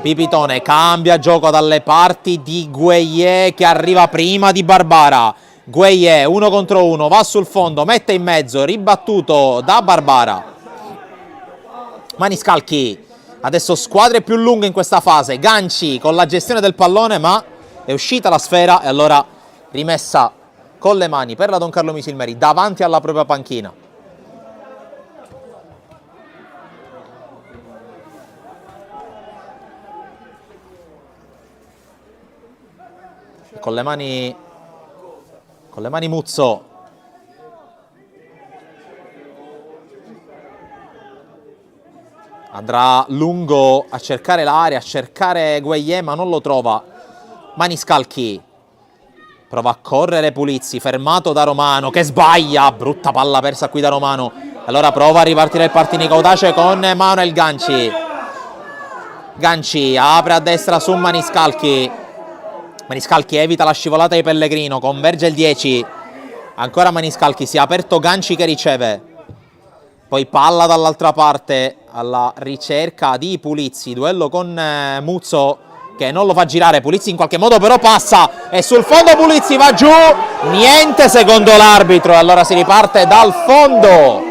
Pipitone cambia gioco dalle parti di Gueye che arriva prima di Barbara. Gueye 1 contro 1, va sul fondo, mette in mezzo, ribattuto da Barbara. Maniscalchi, adesso squadre più lunghe in questa fase. Ganci con la gestione del pallone, ma è uscita la sfera e allora rimessa con le mani per la Don Carlo Misilmeri davanti alla propria panchina. Con le mani Muzzo. Andrà lungo a cercare l'area, a cercare Gueye, ma non lo trova. Maniscalchi prova a correre Pulizzi, fermato da Romano che sbaglia, brutta palla persa qui da Romano. Allora prova a ripartire il Partinico Audace con Manuel Ganci. Ganci apre a destra su Maniscalchi. Maniscalchi evita la scivolata di Pellegrino, converge il 10. Ancora Maniscalchi, si è aperto Ganci che riceve. Poi palla dall'altra parte alla ricerca di Pulizzi, duello con Muzzo che non lo fa girare, Pulizzi in qualche modo però passa e sul fondo Pulizzi va giù, niente secondo l'arbitro e allora si riparte dal fondo.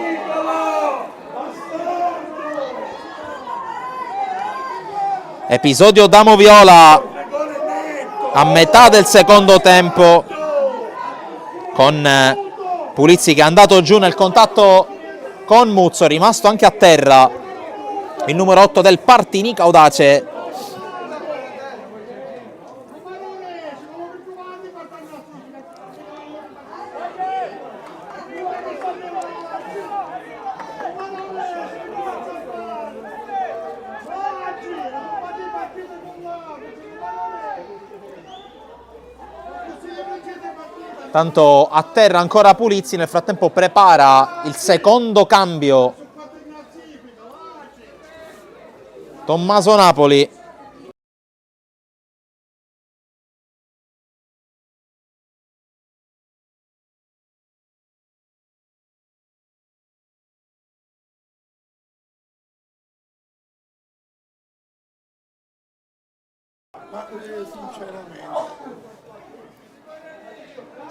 Episodio da Moviola a metà del secondo tempo con Pulizzi che è andato giù nel contatto con Muzzo, rimasto anche a terra il numero 8 del Partinico Audace. Tanto a terra ancora Pulizzi, nel frattempo prepara il secondo cambio Tommaso Napoli.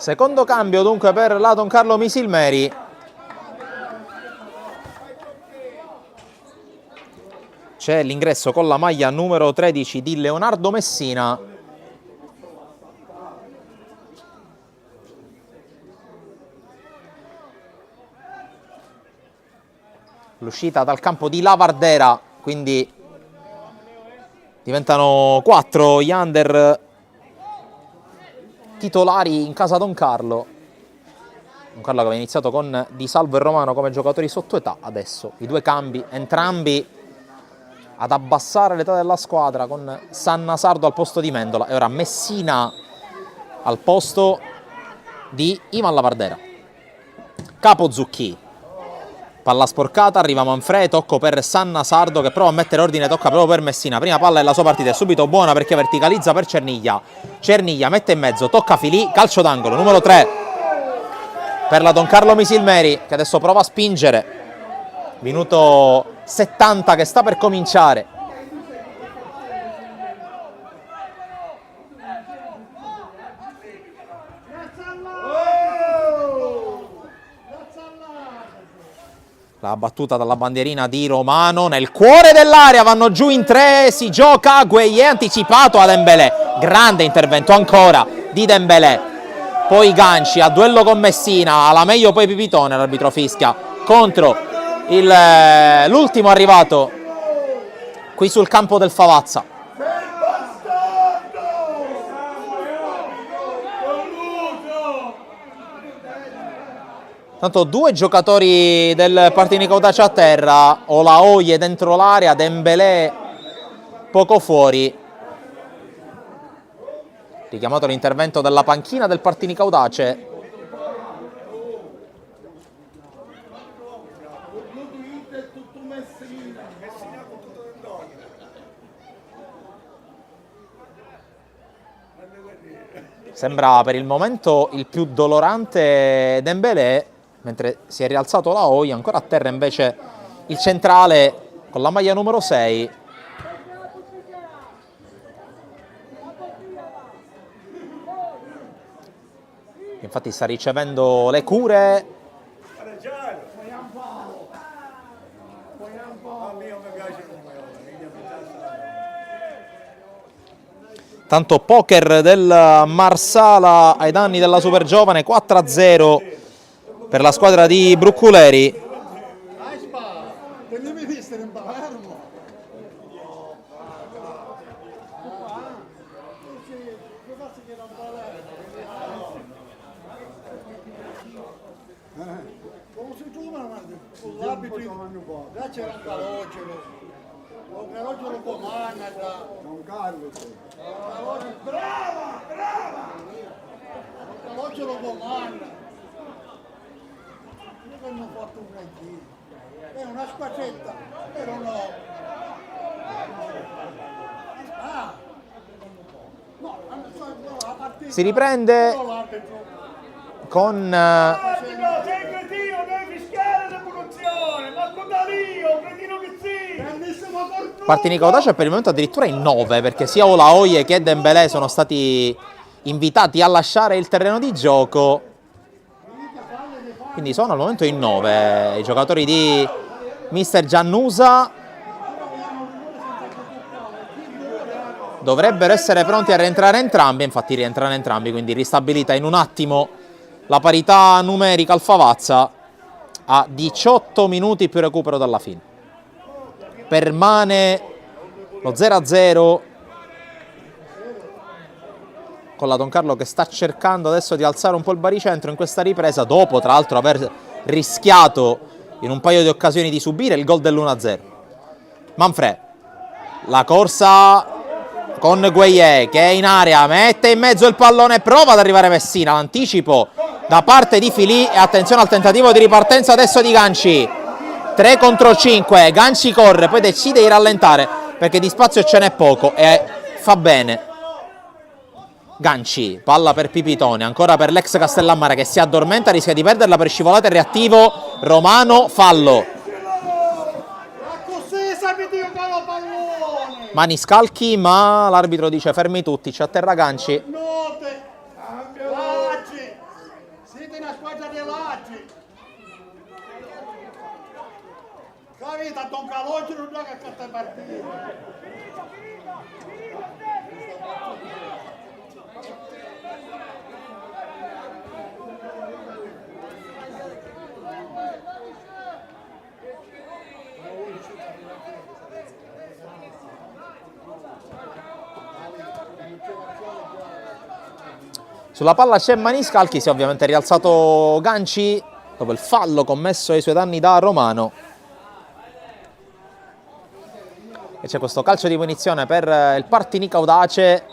Secondo cambio dunque per la Don Carlo Misilmeri. c'è l'ingresso con la maglia numero 13 di Leonardo Messina. L'uscita dal campo di Lavardera, quindi diventano 4 gli under titolari in casa Don Carlo. Don Carlo che aveva iniziato con Di Salvo e Romano come giocatori sotto età, adesso i due cambi, entrambi ad abbassare l'età della squadra, con Sanna Sardo al posto di Mendola e ora Messina al posto di Ivan Lavardera. Capo Zucchi, palla sporcata, arriva Manfredi, tocco per Sanna Sardo che prova a mettere ordine, tocca proprio per Messina, prima palla della sua partita, è subito buona perché verticalizza per Cerniglia, Cerniglia mette in mezzo, tocca Filì, calcio d'angolo, numero 3 per la Don Carlo Misilmeri che adesso prova a spingere, minuto 70 che sta per cominciare. La battuta dalla bandierina di Romano nel cuore dell'area, vanno giù in 3, si gioca, Gueye anticipato a Dembélé, grande intervento ancora di Dembélé. Poi Ganci a duello con Messina, alla meglio poi Pipitone, l'arbitro fischia contro l'ultimo arrivato qui sul campo del Favazza. Tanto due giocatori del Partinico Audace a terra, Olaoye dentro l'area, Dembélé poco fuori. Richiamato l'intervento della panchina del Partinico Audace. Sembra per il momento il più dolorante Dembélé, mentre si è rialzato Olaoye, ancora a terra invece il centrale con la maglia numero 6. Infatti sta ricevendo le cure. Tanto poker del Marsala ai danni della Supergiovane, 4-0 per la squadra di Brucculeri. Là c'era un calogero lo comanda, Don Carlo. Brava! Il calogero lo comanda. Io hanno fatto un granchino. È una squaccetta, però no. Ah! No, la partita. Si riprende con Partinico Audace per il momento addirittura in 9, perché sia Olaoye che Dembélé sono stati invitati a lasciare il terreno di gioco, quindi sono al momento in 9 i giocatori di mister Giannusa. Dovrebbero essere pronti a rientrare entrambi, infatti rientrano entrambi, quindi ristabilita in un attimo la parità numerica al Favazza a 18 minuti più recupero dalla fine. Permane lo 0-0 con la Don Carlo che sta cercando adesso di alzare un po' il baricentro in questa ripresa, dopo tra l'altro aver rischiato in un paio di occasioni di subire il gol dell'1-0. Manfredi, la corsa con Gueye che è in area, mette in mezzo il pallone, prova ad arrivare Messina, l'anticipo da parte di Filì e attenzione al tentativo di ripartenza adesso di Ganci. 3 contro 5, Ganci corre, poi decide di rallentare perché di spazio ce n'è poco e fa bene. Ganci, palla per Pipitone, ancora per l'ex Castellammare che si addormenta, rischia di perderla per scivolata e reattivo. Romano, fallo. Mani scalchi, ma l'arbitro dice fermi tutti, ci atterra Ganci. Siete una squadra di laggi. Capita, Don Calogero non gioca a carte partite. Sulla palla c'è Maniscalchi, si è ovviamente rialzato Ganci dopo il fallo commesso ai suoi danni da Romano. E c'è questo calcio di punizione per il Partinica Audace.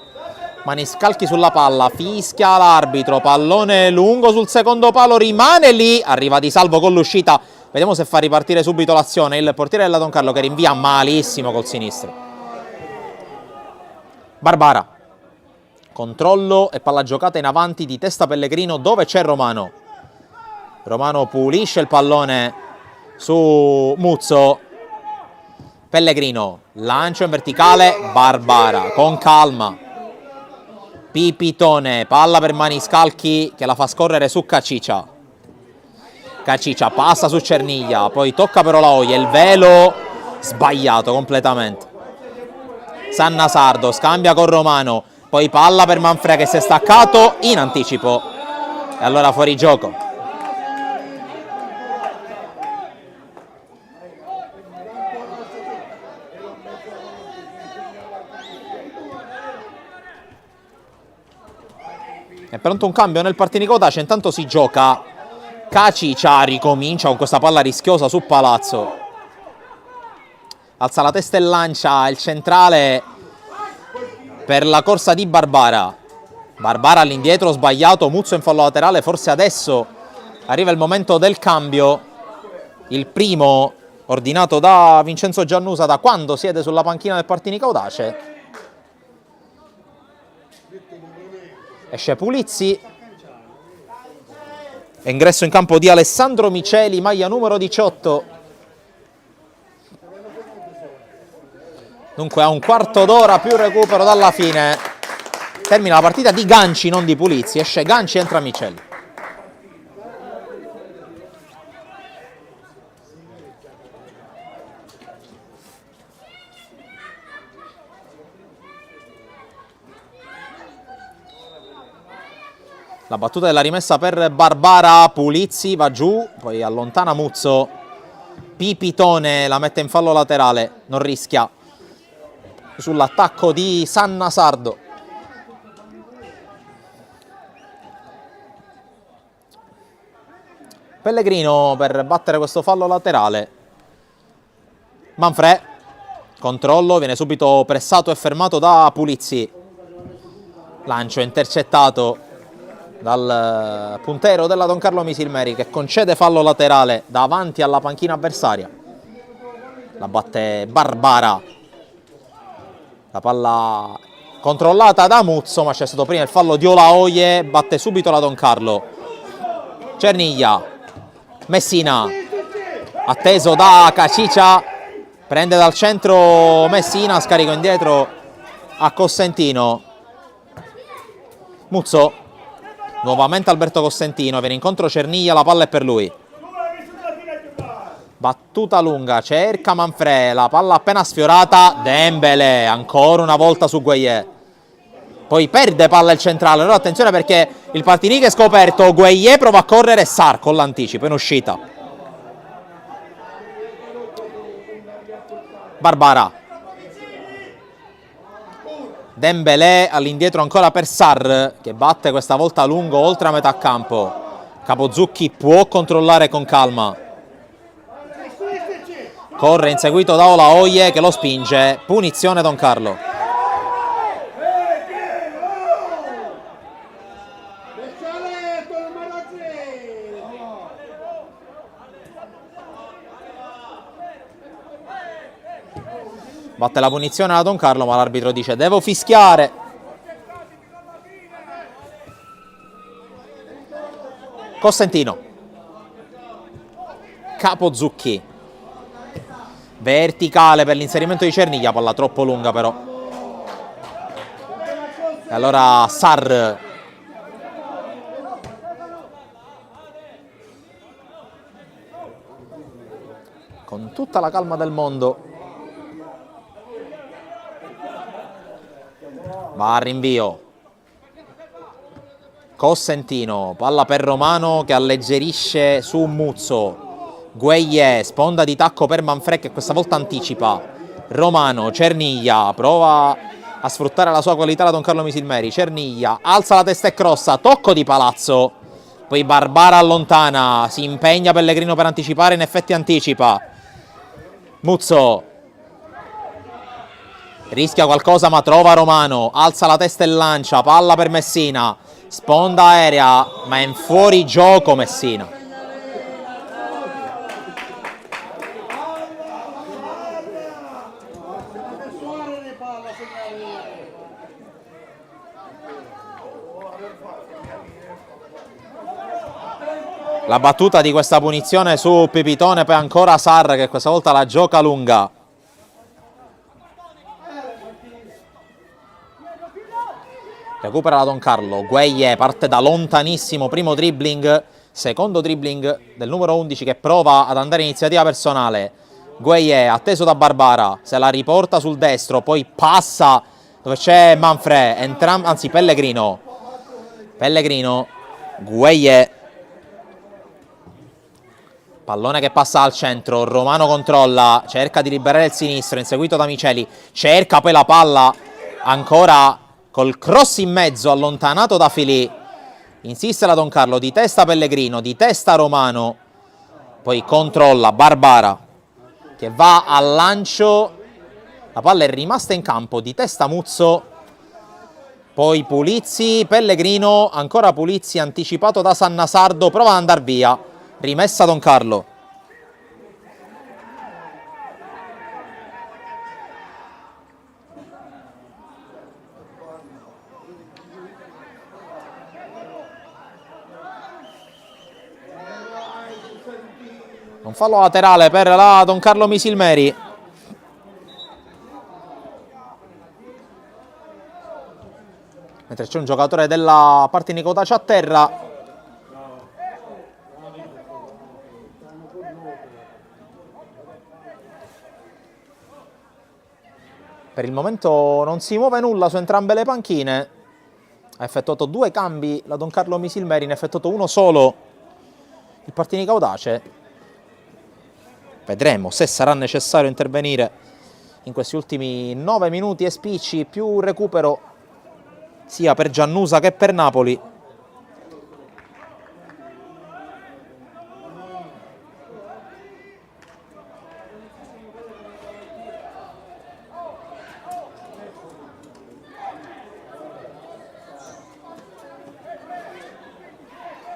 Maniscalchi sulla palla, fischia l'arbitro, pallone lungo sul secondo palo, rimane lì, arriva Di Salvo con l'uscita, vediamo se fa ripartire subito l'azione, il portiere della Don Carlo che rinvia malissimo col sinistro. Barbara, controllo e palla giocata in avanti di testa Pellegrino dove c'è Romano. Romano pulisce il pallone su Muzzo. Pellegrino, lancio in verticale, Barbara con calma. Pipitone, palla per Maniscalchi che la fa scorrere su Caciccia. Caciccia passa su Cerniglia, poi tocca per Olaoye, il velo sbagliato completamente. Sanna Sardo scambia con Romano, poi palla per Manfred che si è staccato in anticipo. E allora fuori gioco. È pronto un cambio nel Partinico Audace, intanto si gioca. Caciccia ricomincia con questa palla rischiosa su Palazzo. Alza la testa e lancia il centrale per la corsa di Barbara. Barbara all'indietro, sbagliato, Muzzo in fallo laterale, forse adesso arriva il momento del cambio. Il primo ordinato da Vincenzo Giannusa da quando siede sulla panchina del Partinico Audace. Esce Pulizzi. Ingresso in campo di Alessandro Miceli, maglia numero 18. Dunque a un quarto d'ora più recupero dalla fine. Termina la partita di Ganci, non di Pulizzi. Esce Ganci, entra Miceli. La battuta della rimessa per Barbara, Pulizzi va giù, poi allontana Muzzo. Pipitone la mette in fallo laterale, non rischia. Sull'attacco di Sanna Sardo. Pellegrino per battere questo fallo laterale. Manfred, controllo, viene subito pressato e fermato da Pulizzi. Lancio intercettato dal puntero della Don Carlo Misilmeri che concede fallo laterale davanti alla panchina avversaria. La batte Barbara. La palla controllata da Muzzo, ma c'è stato prima il fallo di Olaoye, batte subito la Don Carlo. Cerniglia, Messina, atteso da Caciccia, prende dal centro Messina, scarico indietro a Cosentino. Muzzo. Nuovamente Alberto Cosentino, viene incontro Cerniglia, la palla è per lui. Battuta lunga, cerca Manfred, la palla appena sfiorata, Dembele, ancora una volta su Gueye. Poi perde palla il centrale, allora attenzione perché il Partinico è scoperto, Gueye prova a correre, Sar con l'anticipo in uscita. Barbara. Dembélé all'indietro ancora per Sar che batte questa volta lungo oltre a metà campo. Capozzucchi può controllare con calma. Corre inseguito da Olaoye che lo spinge. Punizione Don Carlo. Batte la punizione a Don Carlo, ma l'arbitro dice devo fischiare. Cosentino. Capozzucchi. Verticale per l'inserimento di Cerniglia, palla troppo lunga però. E allora Sar. con tutta la calma del mondo. Va a rinvio. Cosentino, palla per Romano che alleggerisce su Muzzo. Gueye, sponda di tacco per Manfred che questa volta anticipa. Romano, Cerniglia, prova a sfruttare la sua qualità la Don Carlo Misilmeri. Cerniglia, alza la testa e crossa, tocco di Palazzo. Poi Barbara allontana, si impegna Pellegrino per anticipare, in effetti anticipa. Muzzo. Rischia qualcosa ma trova Romano, alza la testa e lancia, palla per Messina, sponda aerea, ma è in fuori gioco Messina. La battuta di questa punizione su Pipitone, poi ancora Sarr che questa volta la gioca lunga. Recupera la Don Carlo, Gueye parte da lontanissimo, primo dribbling, secondo dribbling del numero 11 che prova ad andare in iniziativa personale. Gueye atteso da Barbara, se la riporta sul destro, poi passa dove c'è Manfred, anzi Pellegrino, Gueye. Pallone che passa al centro, Romano controlla, cerca di liberare il sinistro, inseguito da Miceli, cerca poi la palla, ancora col cross in mezzo, allontanato da Filì. Insiste la Don Carlo, di testa Pellegrino, di testa Romano, poi controlla Barbara, che va al lancio, la palla è rimasta in campo, di testa Muzzo, poi Pulizzi, Pellegrino, ancora Pulizzi, anticipato da Sannasardo, prova ad andare via. Rimessa Don Carlo. Un fallo laterale per la Don Carlo Misilmeri. Mentre c'è un giocatore della Partinicotace a terra. Per il momento non si muove nulla su entrambe le panchine. Ha effettuato 2 cambi la Don Carlo Misilmeri, ne ha effettuato uno solo il Partinicotace. Vedremo se sarà necessario intervenire in questi ultimi 9 minuti e spicci, più recupero sia per Giannusa che per Napoli.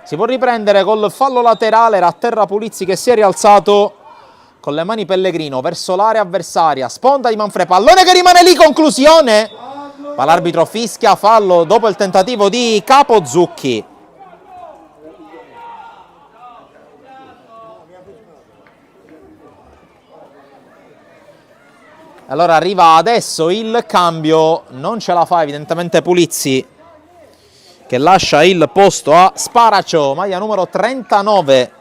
Si può riprendere col fallo laterale, era a terra Pulizzi che si è rialzato con le mani Pellegrino verso l'area avversaria, sponda di Manfred, pallone che rimane lì, conclusione, ma l'arbitro fischia fallo dopo il tentativo di Capozzucchi. Allora arriva adesso il cambio, non ce la fa evidentemente Pulizzi, che lascia il posto a Sparacio, maglia numero 39.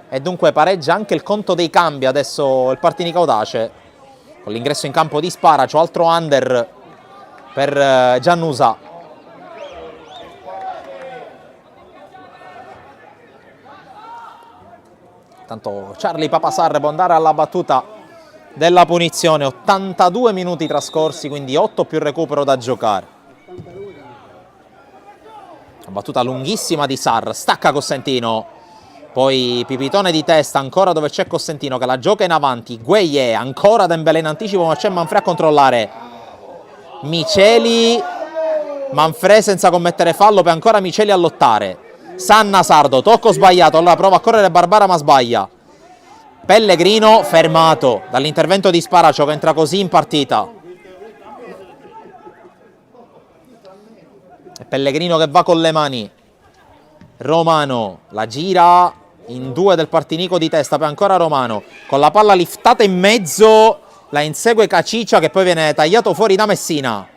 E dunque pareggia anche il conto dei cambi adesso il Partinicotace, con l'ingresso in campo di Sparacio, altro under per Giannusa. Tanto Charlie Papasarre può andare alla battuta della punizione, 82 minuti trascorsi, quindi 8 più recupero da giocare. Una battuta lunghissima di Sarr, stacca Cosentino, poi Pipitone di testa, ancora dove c'è Cosentino che la gioca in avanti, Gueye, ancora Dembélé in anticipo ma c'è Manfred a controllare, Miceli, Manfred senza commettere fallo, poi ancora Miceli a lottare, Sannasardo, tocco sbagliato, allora prova a correre Barbara ma sbaglia, Pellegrino fermato dall'intervento di Sparacio che entra così in partita. Pellegrino che va con le mani, Romano la gira in 2 del Partinico di testa, poi ancora Romano con la palla liftata in mezzo, la insegue Caciccia che poi viene tagliato fuori da Messina.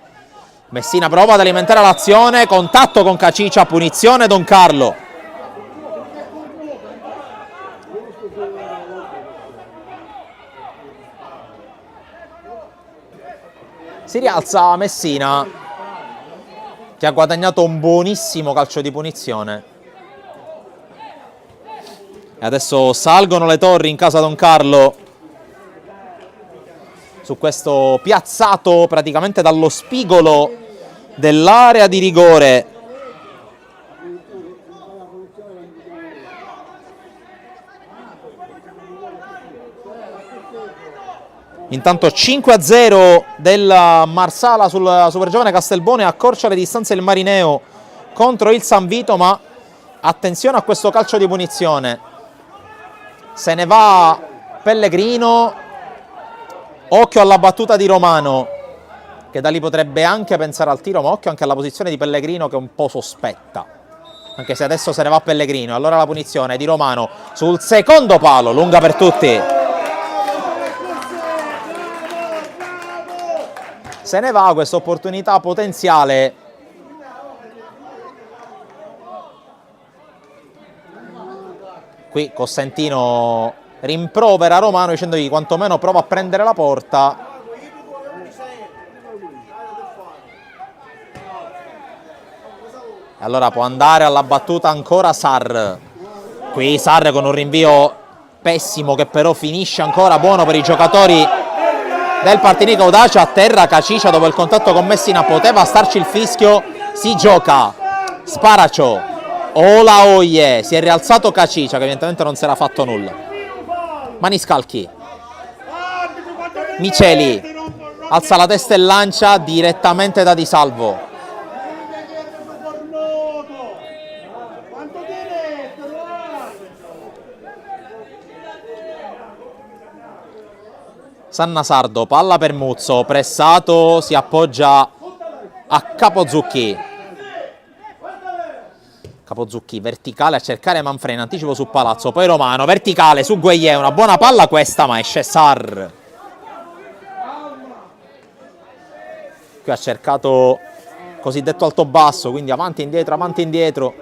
Messina prova ad alimentare l'azione, contatto con Caciccia, punizione Don Carlo. Si rialza Messina, che ha guadagnato un buonissimo calcio di punizione. E adesso salgono le torri in casa Don Carlo su questo piazzato praticamente dallo spigolo dell'area di rigore. Intanto 5-0 del Marsala sul Supergiovane Castelbuono e accorcia le distanze il Marineo contro il San Vito, ma attenzione a questo calcio di punizione. Se ne va Pellegrino, occhio alla battuta di Romano, che da lì potrebbe anche pensare al tiro, ma occhio anche alla posizione di Pellegrino che è un po' sospetta, anche se adesso se ne va Pellegrino. Allora la punizione di Romano sul secondo palo, lunga per tutti. Se ne va questa opportunità potenziale. Qui Cosentino rimprovera Romano dicendogli quantomeno prova a prendere la porta. E allora può andare alla battuta ancora Sarr. Qui Sarr con un rinvio pessimo che però finisce ancora buono per i giocatori del Partinico Audace. A terra Cacicia dopo il contatto con Messina, poteva starci il fischio, si gioca Sparacio, Ola Oie, si è rialzato Cacicia che evidentemente non si era fatto nulla. Maniscalchi, Miceli alza la testa e lancia direttamente da Di Salvo. Sannasardo, palla per Muzzo, pressato, si appoggia a Capozzucchi. Capozzucchi verticale a cercare Manfredi in anticipo su Palazzo, poi Romano, verticale su Gueye, una buona palla questa ma esce Sarr. Qui ha cercato cosiddetto alto-basso, quindi avanti e indietro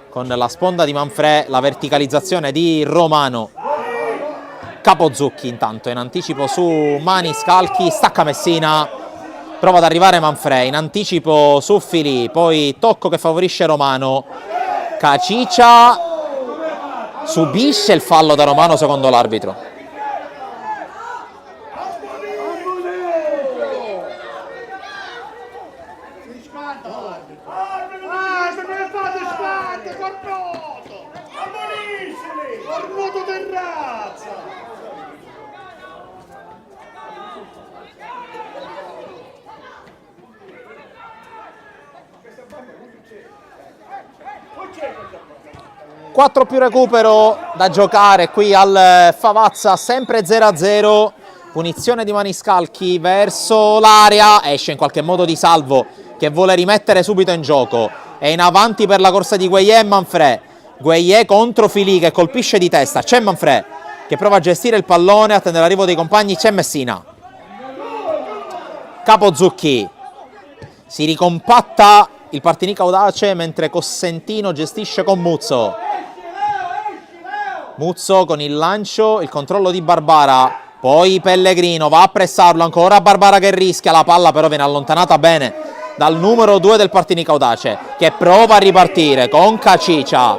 con la sponda di Manfredi, la verticalizzazione di Romano. Capozzucchi intanto in anticipo su Maniscalchi, stacca Messina, prova ad arrivare Manfredi, in anticipo su Filì, poi tocco che favorisce Romano. Cacicia subisce il fallo da Romano secondo l'arbitro. Quattro più recupero da giocare qui al Favazza, sempre 0-0. Punizione di Maniscalchi verso l'area, esce in qualche modo Di Salvo che vuole rimettere subito in gioco. È in avanti per la corsa di Gueye e Manfredi. Gueye contro Filì che colpisce di testa, c'è Manfredi che prova a gestire il pallone, attende l'arrivo dei compagni, c'è Messina. Capozzucchi, si ricompatta il Partinico Audace mentre Cosentino gestisce con Muzzo. Muzzo con il lancio, il controllo di Barbara, poi Pellegrino va a pressarlo, ancora Barbara che rischia, la palla però viene allontanata bene dal numero 2 del Partinico Audace che prova a ripartire con Cacicia,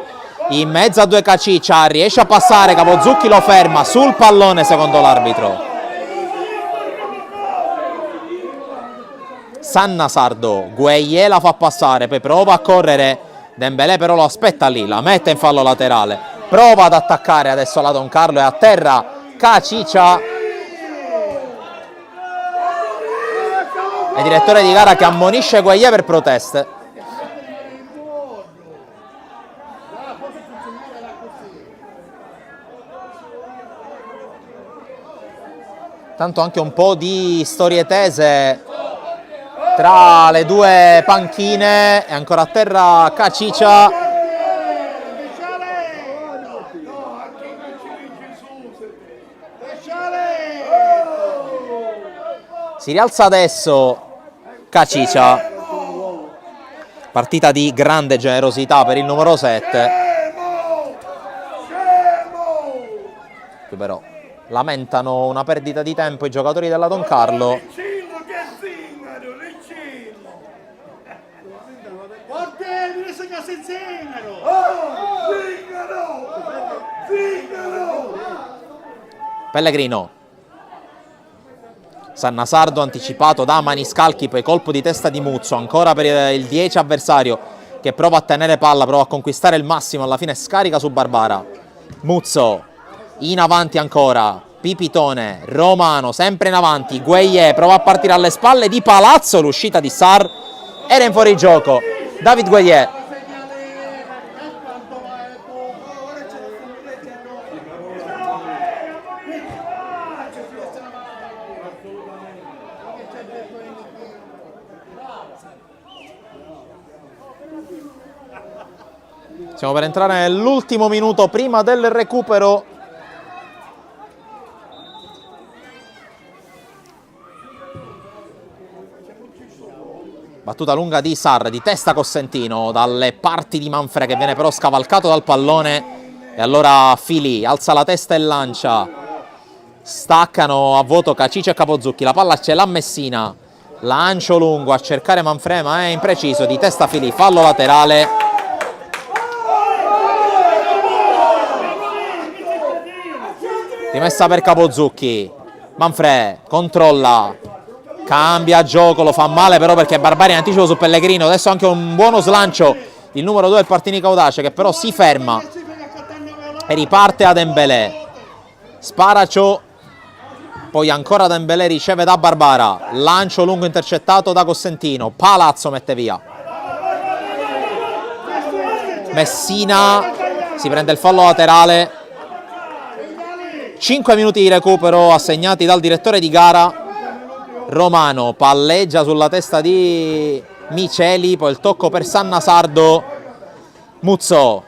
in mezzo a due Cacicia, riesce a passare, Capozzucchi lo ferma sul pallone secondo l'arbitro. Sannasardo, Gueye la fa passare, poi prova a correre, Dembélé però lo aspetta lì, la mette in fallo laterale. Prova ad attaccare adesso la Don Carlo e a terra Cacicia. E direttore di gara che ammonisce Gueye per proteste. Tanto anche un po' di storie tese tra le due panchine. E ancora a terra Cacicia. Si rialza adesso Cacicia. Partita di grande generosità per il numero 7. Qui però lamentano una perdita di tempo i giocatori della Don Carlo. Portiere, se che si zingaro! Pellegrino. Sannasardo anticipato da Maniscalchi, poi colpo di testa di Muzzo, ancora per il 10 avversario che prova a tenere palla, prova a conquistare il massimo, alla fine scarica su Barbara. Muzzo, in avanti ancora, Pipitone, Romano, sempre in avanti, Gueye prova a partire alle spalle di Palazzo, l'uscita di Sar, era in fuorigioco, David Gueye. Stiamo per entrare nell'ultimo minuto prima del recupero. Battuta lunga di Sar, di testa Cossentino, dalle parti di Manfred che viene però scavalcato dal pallone. E allora Fili alza la testa e lancia. Staccano a vuoto Cacice e Capozzucchi, la palla ce l'ha Messina. Lancio lungo a cercare Manfred ma è impreciso, di testa Fili, fallo laterale. Rimessa per Capozzucchi, Manfred controlla, cambia gioco, lo fa male però perché Barbari in anticipo su Pellegrino, adesso anche un buono slancio, il numero 2 del Partinico Audace che però si ferma e riparte a Dembélé, Sparacio, poi ancora Dembélé riceve da Barbara, lancio lungo intercettato da Cossentino, Palazzo mette via, Messina si prende il fallo laterale. 5 minuti di recupero assegnati dal direttore di gara. Romano palleggia sulla testa di Miceli, poi il tocco per Sannasardo. Muzzo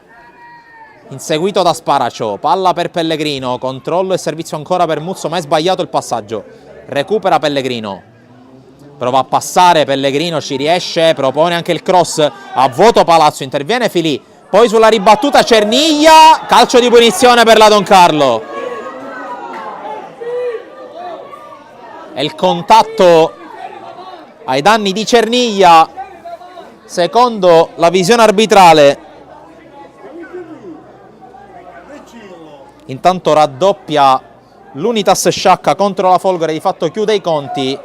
inseguito da Sparacio, palla per Pellegrino, controllo e servizio ancora per Muzzo ma è sbagliato il passaggio, recupera Pellegrino, prova a passare Pellegrino, ci riesce, propone anche il cross a vuoto Palazzo, interviene Filì, poi sulla ribattuta Cerniglia, calcio di punizione per la Don Carlo. E il contatto ai danni di Cerniglia, secondo la visione arbitrale. Intanto raddoppia l'Unitas Sciacca contro la Folgore, di fatto chiude i conti,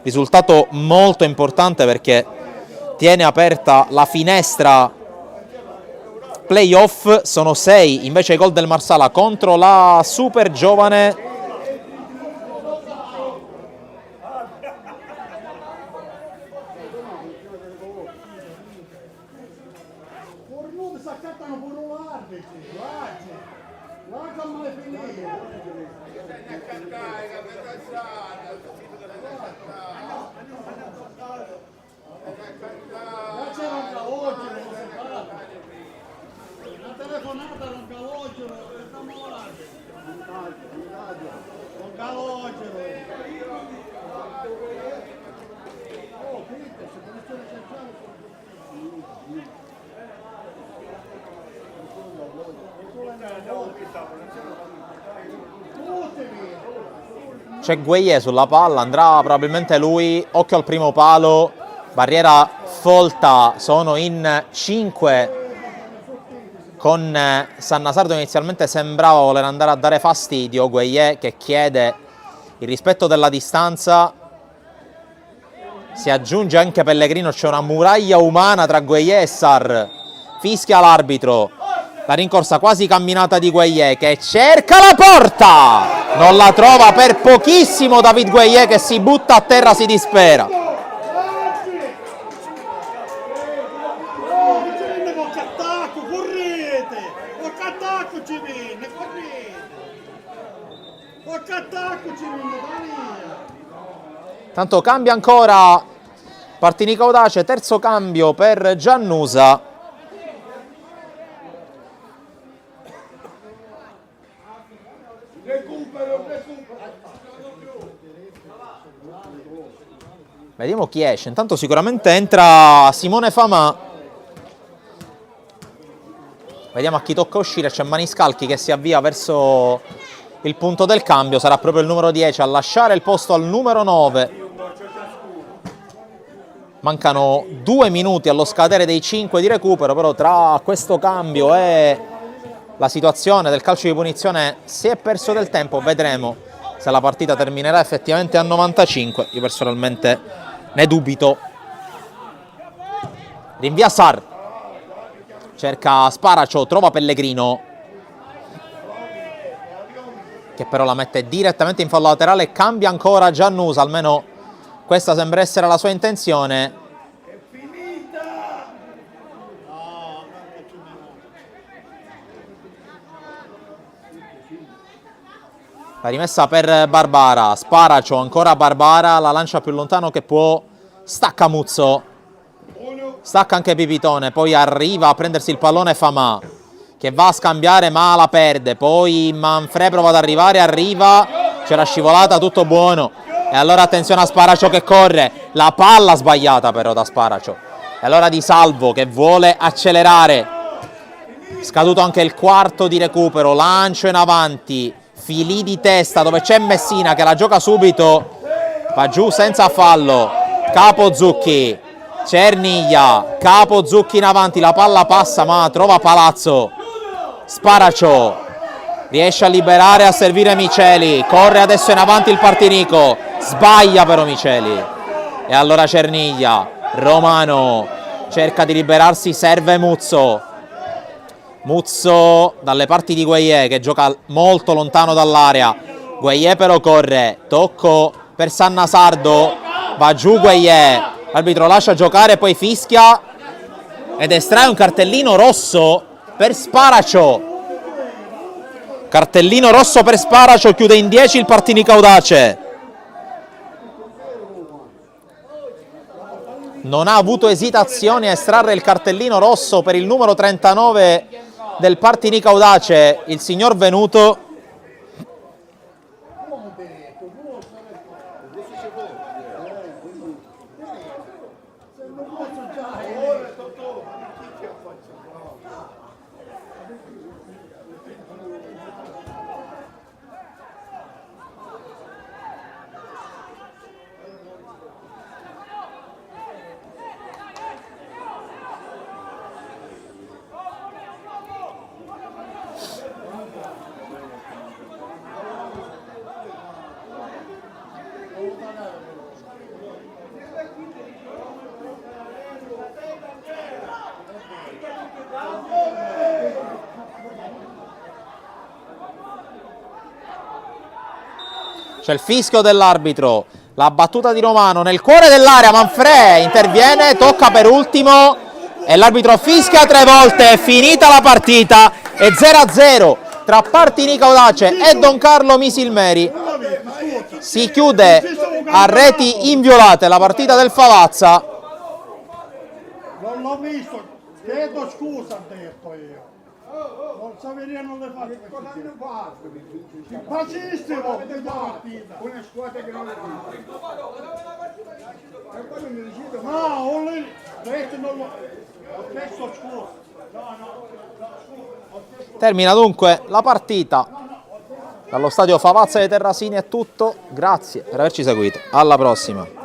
risultato molto importante perché tiene aperta la finestra playoff, sono 6 invece i gol del Marsala contro la super giovane c'è Gueye sulla palla, andrà probabilmente lui, occhio al primo palo, barriera folta, sono in 5 con Sannasardo, inizialmente sembrava voler andare a dare fastidio, Gueye che chiede il rispetto della distanza, si aggiunge anche Pellegrino, c'è una muraglia umana tra Gueye e Sar, fischia l'arbitro, la rincorsa quasi camminata di Gueye che cerca la porta! Non la trova per pochissimo David Gueye che si butta a terra, si dispera. Tanto cambia ancora Partinico Audace, terzo cambio per Giannusa. Vediamo chi esce. Intanto sicuramente entra Simone Famà. Vediamo a chi tocca uscire. C'è Maniscalchi che si avvia verso il punto del cambio, sarà proprio il numero 10 a lasciare il posto al numero 9. Mancano 2 minuti allo scadere dei 5 di recupero, però tra questo cambio e la situazione del calcio di punizione si è perso del tempo. Vedremo se la partita terminerà effettivamente a 95. Io personalmente ne dubito. Rinvia Sar, cerca Sparacio, trova Pellegrino, che però la mette direttamente in fallo laterale e cambia ancora Giannusa, almeno questa sembra essere la sua intenzione. La rimessa per Barbara, Sparacio, ancora Barbara, la lancia più lontano che può, stacca Muzzo, stacca anche Pipitone, poi arriva a prendersi il pallone Famà, che va a scambiare ma la perde, poi Manfred prova ad arrivare, arriva, c'era scivolata, tutto buono, e allora attenzione a Sparacio che corre, la palla sbagliata però da Sparacio, e allora Di Salvo che vuole accelerare, scaduto anche il quarto di recupero, lancio in avanti, Filì di testa dove c'è Messina che la gioca subito, va giù senza fallo, Capo Zucchi, Cerniglia, Capo Zucchi in avanti, la palla passa ma trova Palazzo, Sparacio, riesce a liberare, a servire Miceli, corre adesso in avanti il Partinico, sbaglia però Miceli, e allora Cerniglia, Romano, cerca di liberarsi, serve Muzzo, Muzzo dalle parti di Gueye che gioca molto lontano dall'area, Gueye però corre, tocco per Sannasardo, va giù Gueye, l'arbitro lascia giocare, poi fischia ed estrae un cartellino rosso per Sparacio. Cartellino rosso per Sparacio, chiude in 10 il Partinico Audace. Non ha avuto esitazioni a estrarre il cartellino rosso per il numero 39 del Partinico Audace, il signor Venuto. C'è il fischio dell'arbitro, la battuta di Romano nel cuore dell'area, Manfred interviene, tocca per ultimo e l'arbitro fischia 3 volte, è finita la partita, è 0-0 tra Partinico Audace e Don Carlo Misilmeri. Si chiude a reti inviolate la partita del Favazza. Non l'ho visto, chiedo scusa, ha detto io. Non Saveria non le faccio. Cosa hanno fatto? Simpatissimo! Una squadra che non le fa. No, ho detto non lo... Ho chiesto scusa. Termina dunque la partita. Dallo stadio Favazza dei Terrasini è tutto. Grazie per averci seguito. Alla prossima.